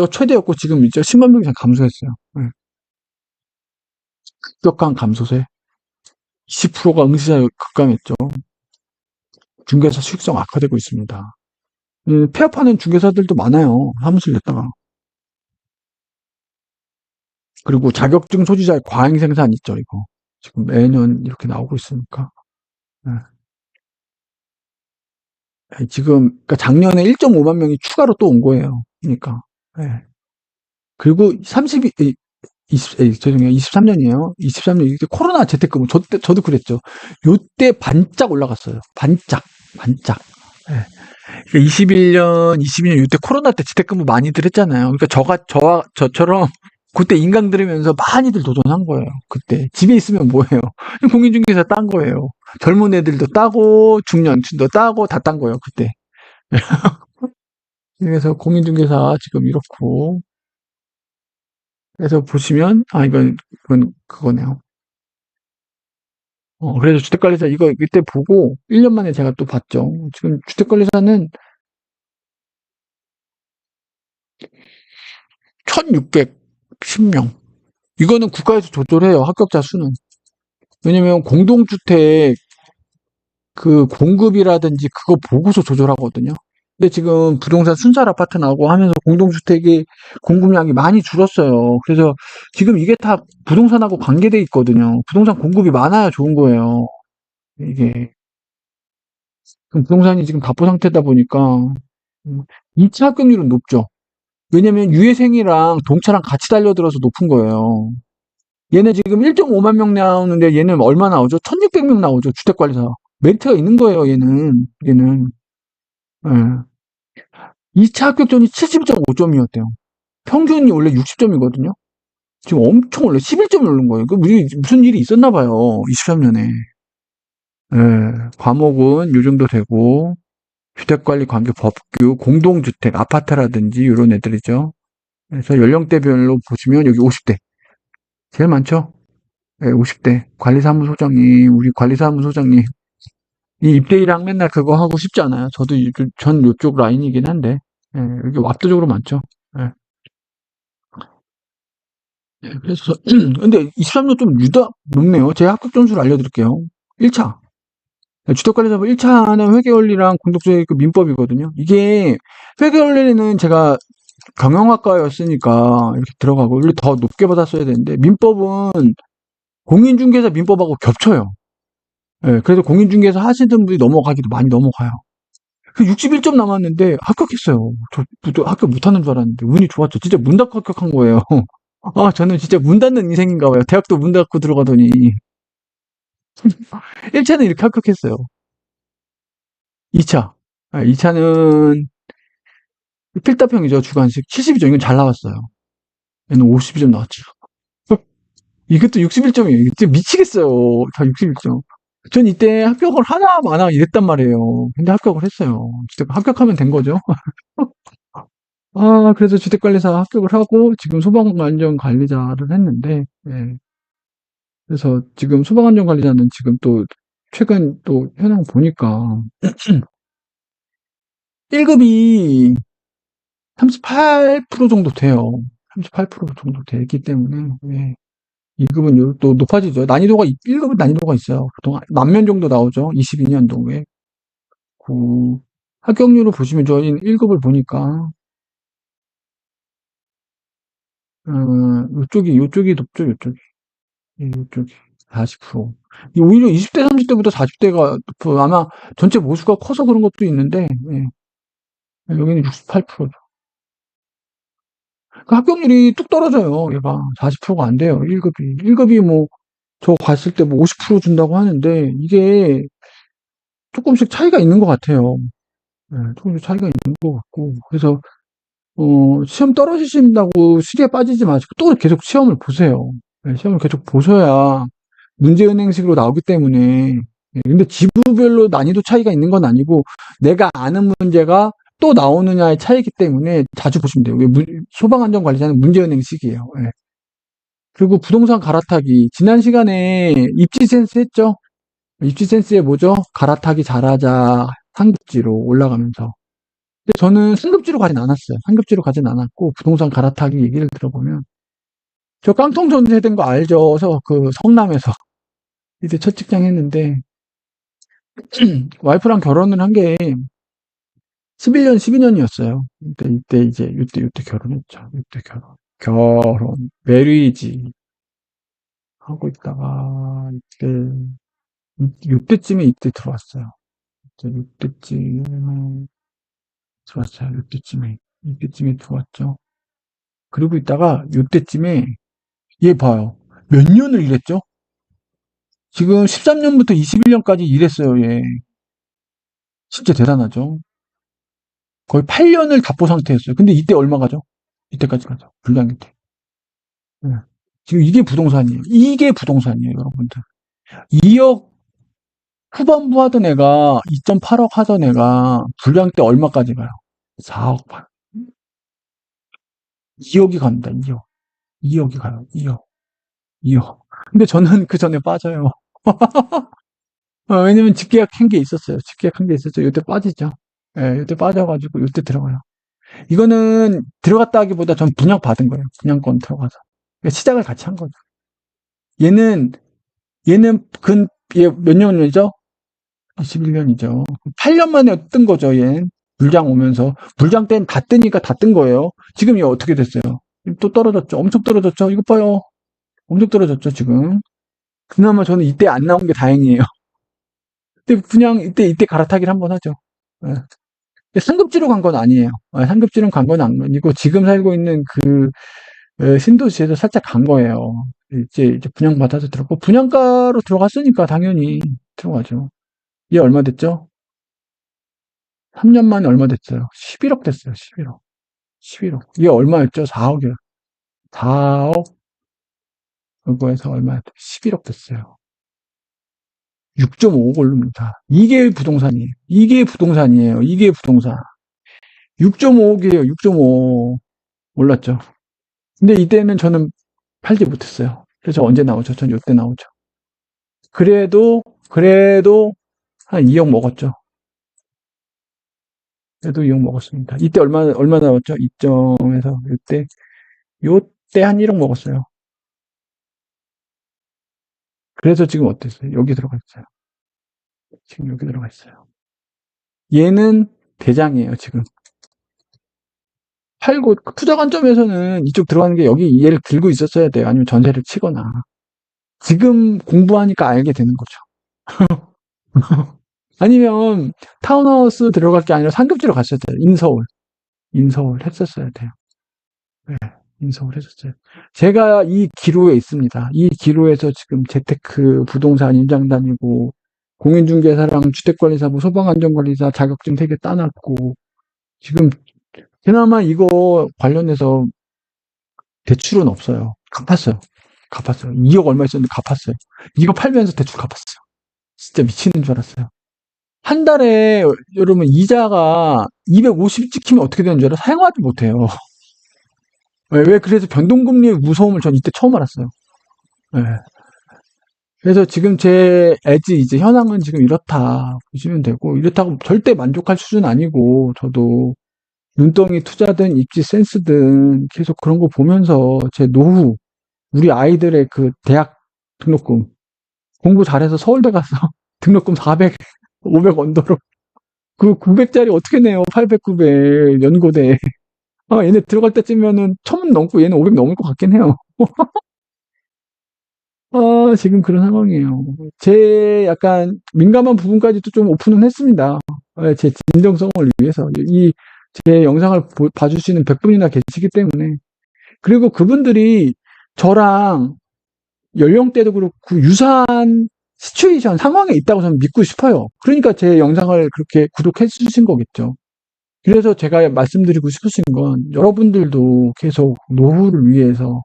최대였고, 지금 이제 10만 명 이상 감소했어요. 네. 급격한 감소세. 20%가 응시자 급감했죠. 중개사 수익성 악화되고 있습니다. 폐업하는 중개사들도 많아요. 사무실 냈다가. 그리고 자격증 소지자의 과잉 생산 있죠, 이거. 지금 매년 이렇게 나오고 있으니까. 예. 지금, 그러니까 작년에 1.5만 명이 추가로 또 온 거예요. 그러니까. 예. 그리고 죄송해요. 23년이에요. 23년, 이때 코로나 재택근무. 저도 그랬죠. 요때 반짝 올라갔어요. 반짝, 반짝. 예. 그러니까 21년, 22년, 요때 코로나 때 재택근무 많이들 했잖아요. 그러니까 저처럼 그때 인강 들으면서 많이들 도전한 거예요. 그때. 집에 있으면 뭐예요? 공인중개사 딴 거예요. 젊은 애들도 따고, 중년층도 따고, 다 딴 거예요, 그때. 그래서 공인중개사 지금 이렇고, 그래서 보시면, 이건 그거네요. 그래서 주택관리사 이거 이때 보고 1년 만에 제가 또 봤죠. 지금 주택관리사는 1610명. 이거는 국가에서 조절해요, 합격자 수는. 왜냐면 공동주택 그 공급이라든지 그거 보고서 조절하거든요. 근데 지금 부동산 순살 아파트 나오고 하면서 공동주택의 공급량이 많이 줄었어요. 그래서 지금 이게 다 부동산하고 관계돼 있거든요. 부동산 공급이 많아야 좋은 거예요. 이게. 그럼 부동산이 지금 답보 상태다 보니까 2차 합격률은 높죠. 왜냐면 유예생이랑 동차랑 같이 달려들어서 높은 거예요. 얘네 지금 1.5만 명 나오는데 얘는 얼마 나오죠? 1600명 나오죠. 주택관리사. 메리트가 있는 거예요, 얘는. 예. 2차 합격점이 70.5점이었대요. 평균이 원래 60점이거든요. 지금 엄청 올려 11점이 오른 거예요. 무슨 일이 있었나 봐요. 23년에. 예. 과목은 요 정도 되고 주택관리 관계 법규, 공동주택, 아파트라든지 이런 애들이죠. 그래서 연령대별로 보시면 여기 50대 제일 많죠. 예, 50대 관리사무소장님, 우리 관리사무소장님 이 입대일랑 맨날 그거 하고 싶지 않아요. 전 요쪽 라인이긴 한데 예, 여기 압도적으로 많죠. 예. 예, 그래서 근데 23년 좀 유독 높네요. 제 합격 점수를 알려드릴게요. 1차 주택관리사무 1차는 회계원리랑 공동주택 그 민법이거든요. 이게 회계원리는 제가 경영학과였으니까 이렇게 들어가고 원래 더 높게 받았어야 되는데 민법은 공인중개사 민법하고 겹쳐요. 예, 그래서 공인중개사 하시던 분이 넘어가기도 많이 넘어가요. 61점 남았는데 합격했어요. 저 합격 못하는 줄 알았는데 운이 좋았죠. 진짜 문 닫고 합격한 거예요. 저는 진짜 문 닫는 인생인가 봐요. 대학도 문 닫고 들어가더니 1차는 이렇게 합격했어요. 2차. 2차는 필답형이죠. 주관식 72점. 이건 잘 나왔어요. 얘는 52점 나왔죠. 이것도 61점이에요. 진짜 미치겠어요. 다 61점. 전 이때 합격을 하나 마나 이랬단 말이에요. 근데 합격을 했어요. 진짜 합격하면 된 거죠. 그래서 주택관리사 합격을 하고 지금 소방안전관리자를 했는데, 예. 그래서 지금 소방안전관리자는 지금 또 최근 또 현황 보니까 1급이 38% 정도 돼요. 38% 정도 되기 때문에, 예. 2급은 또 높아지죠. 난이도가, 1급은 난이도가 있어요. 보통 만면 정도 나오죠. 22년도에. 그, 합격률을 보시면 저희는 1급을 보니까, 요쪽이 높죠, 요쪽이. 예, 요쪽이. 40%. 오히려 20대, 30대보다 40대가 아마 전체 모수가 커서 그런 것도 있는데, 예. 여기는 68%죠. 그 합격률이 뚝 떨어져요, 얘가. 40%가 안 돼요, 1급이. 1급이 뭐, 저 갔을 때 뭐 50% 준다고 하는데, 이게 조금씩 차이가 있는 것 같아요. 예, 조금씩 차이가 있는 것 같고. 그래서, 시험 떨어지신다고 시리에 빠지지 마시고, 또 계속 시험을 보세요. 예, 시험을 계속 보셔야 문제은행식으로 나오기 때문에. 예, 근데 지부별로 난이도 차이가 있는 건 아니고, 내가 아는 문제가 또 나오느냐의 차이기 때문에 자주 보시면 돼요. 소방안전관리자는 문제은행식이에요. 예. 그리고 부동산 갈아타기. 지난 시간에 입지 센스 했죠? 입지 센스에 뭐죠? 갈아타기 잘하자. 상급지로 올라가면서. 근데 저는 상급지로 가진 않았어요. 상급지로 가진 않았고, 부동산 갈아타기 얘기를 들어보면. 저 깡통 전세된 거 알죠? 그 성남에서. 이제 첫 직장 했는데, 와이프랑 결혼을 한 게 11년, 12년이었어요. 이때 결혼했죠. 이때 결혼, 메리지 하고 있다가, 이때 들어왔어요. 이때쯤에 들어왔어요. 이때쯤에 들어왔죠. 그리고 있다가 이때쯤에 얘 봐요. 몇 년을 일했죠? 지금 13년부터 21년까지 일했어요, 얘. 진짜 대단하죠? 거의 8년을 답보 상태였어요. 근데 이때 얼마 가죠? 이때까지 가죠. 불량일 때. 네. 지금 이게 부동산이에요, 여러분들. 2억 후반부 하던 애가 2.8억 하던 애가 불량 때 얼마까지 가요? 4억 8. 2억이 갑니다. 2억. 2억이 가요. 2억. 2억. 근데 저는 그 전에 빠져요. 왜냐면 직계약한 게 있었어요. 직계약한 게 있었죠. 이때 빠지죠. 예, 이때 빠져가지고 이때 들어가요. 이거는 들어갔다 하기보다 전 분양받은 거예요. 분양권 들어가서. 그러니까 시작을 같이 한 거죠. 얘는, 얘는 얘 몇 년이죠? 21년이죠. 8년 만에 뜬 거죠, 얘. 불장 오면서. 불장 때는 다 뜨니까 다 뜬 거예요. 지금 얘 어떻게 됐어요? 또 떨어졌죠. 엄청 떨어졌죠. 이거 봐요. 엄청 떨어졌죠, 지금. 그나마 저는 이때 안 나온 게 다행이에요. 근데 그냥 이때 갈아타기를 한번 하죠. 예. 상급지로 간 건 아니에요. 상급지로 간 건 아니고 지금 살고 있는 신도시에서 살짝 간 거예요. 이제 분양받아서 들어갔고 분양가로 들어갔으니까 당연히 들어가죠. 얘 얼마 됐죠? 3년 만에 얼마 됐어요? 11억 됐어요. 11억. 11억. 얘 얼마였죠? 4억이요. 4억 그거에서 얼마였죠? 11억 됐어요. 6.5억 오릅니다. 이게 부동산이에요. 이게 부동산이에요. 이게 부동산. 6.5억이에요. 6.5억. 올랐죠. 근데 이때는 저는 팔지 못했어요. 그래서 언제 나오죠? 전 이때 나오죠. 그래도 한 2억 먹었죠. 그래도 2억 먹었습니다. 이때 얼마 나왔죠? 2점에서 요때 한 1억 먹었어요. 그래서 지금 어땠어요? 여기 들어가 있어요. 지금 여기 들어가 있어요. 얘는 대장이에요, 지금. 팔고, 투자 관점에서는 이쪽 들어가는 게 여기 얘를 들고 있었어야 돼요. 아니면 전세를 치거나. 지금 공부하니까 알게 되는 거죠. 아니면 타운하우스 들어갈 게 아니라 상급지로 갔어야 돼요. 인서울 했었어야 돼요. 네, 인서울 했었어요. 제가 이 기로에 있습니다. 이 기로에서 지금 재테크 부동산 임장 다니고 공인중개사랑 주택관리사무 소방안전관리사 자격증 3개 따놨고 지금 그나마 이거 관련해서 대출은 없어요. 갚았어요. 2억 얼마 있었는데 갚았어요. 이거 팔면서 대출 갚았어요. 진짜 미치는 줄 알았어요. 한 달에 여러분 이자가 250 찍히면 어떻게 되는 줄 알아요? 사용하지 못해요. 왜 그래서 변동금리의 무서움을 전 이때 처음 알았어요. 예. 그래서 지금 제 이제 현황은 지금 이렇다 보시면 되고 이렇다고 절대 만족할 수준은 아니고 저도 눈덩이 투자든 입지 센스든 계속 그런 거 보면서 제 노후, 우리 아이들의 그 대학 등록금, 공부 잘해서 서울대 가서 등록금 400, 500 언더로 그 900짜리 어떻게 내요? 800, 900 연고대. 아, 얘네 들어갈 때쯤이면은 1000 넘고 얘는 500 넘을 것 같긴 해요. 아, 지금 그런 상황이에요. 제 약간 민감한 부분까지도 좀 오픈은 했습니다. 제 진정성을 위해서. 제 영상을 봐주시는 100분이나 계시기 때문에. 그리고 그분들이 저랑 연령대도 그렇고 유사한 시츄에이션, 상황에 있다고 저는 믿고 싶어요. 그러니까 제 영상을 그렇게 구독해 주신 거겠죠. 그래서 제가 말씀드리고 싶으신 건 여러분들도 계속 노후를 위해서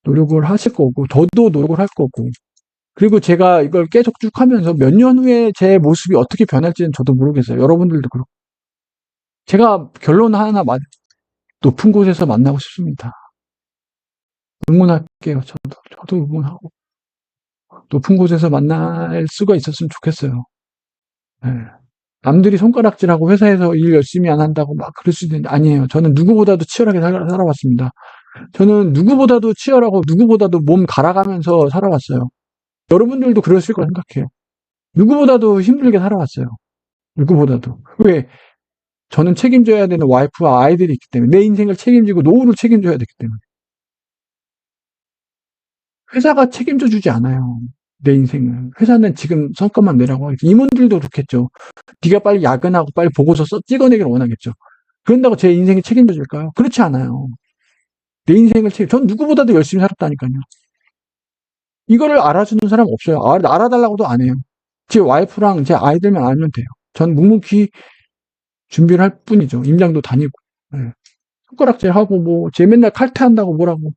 노력을 하실 거고, 저도 노력을 할 거고, 그리고 제가 이걸 계속 쭉 하면서 몇 년 후에 제 모습이 어떻게 변할지는 저도 모르겠어요. 여러분들도 그렇고. 제가 결론 하나, 높은 곳에서 만나고 싶습니다. 응원할게요. 저도 응원하고. 높은 곳에서 만날 수가 있었으면 좋겠어요. 네. 남들이 손가락질하고 회사에서 일 열심히 안 한다고 막 그럴 수 있는데, 아니에요. 저는 누구보다도 치열하게 살아왔습니다. 저는 누구보다도 치열하고 누구보다도 몸 갈아가면서 살아왔어요. 여러분들도 그러실 거라 생각해요. 누구보다도 힘들게 살아왔어요. 누구보다도. 왜? 저는 책임져야 되는 와이프와 아이들이 있기 때문에, 내 인생을 책임지고 노후를 책임져야 되기 때문에. 회사가 책임져 주지 않아요. 내 인생을. 회사는 지금 성과만 내라고 하겠죠. 임원들도 그렇겠죠. 네가 빨리 야근하고 빨리 보고서 찍어내기를 원하겠죠. 그런다고 제 인생이 책임져 줄까요? 그렇지 않아요. 내 인생을 전 누구보다도 열심히 살았다니까요. 이거를 알아주는 사람 없어요. 알아달라고도 안 해요. 제 와이프랑 제 아이들만 알면 돼요. 전 묵묵히 준비를 할 뿐이죠. 임장도 다니고. 네. 손가락질하고 제 맨날 칼퇴한다고 뭐라고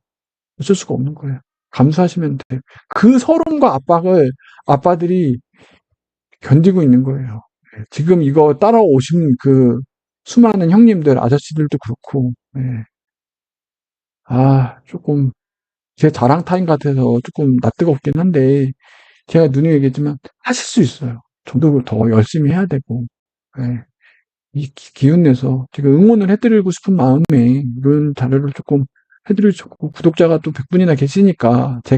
어쩔 수가 없는 거예요. 감수하시면 돼요. 그 서름과 압박을 아빠들이 견디고 있는 거예요. 네. 지금 이거 따라오신 그 수많은 형님들, 아저씨들도 그렇고, 네. 조금 제 자랑 타임 같아서 조금 낯뜨겁긴 한데, 제가 누누이 얘기했지만 하실 수 있어요. 저도 더 열심히 해야 되고, 네. 이 기운 내서 제가 응원을 해드리고 싶은 마음에 이런 자료를 조금 해드리고 싶고, 구독자가 또 100분이나 계시니까 제가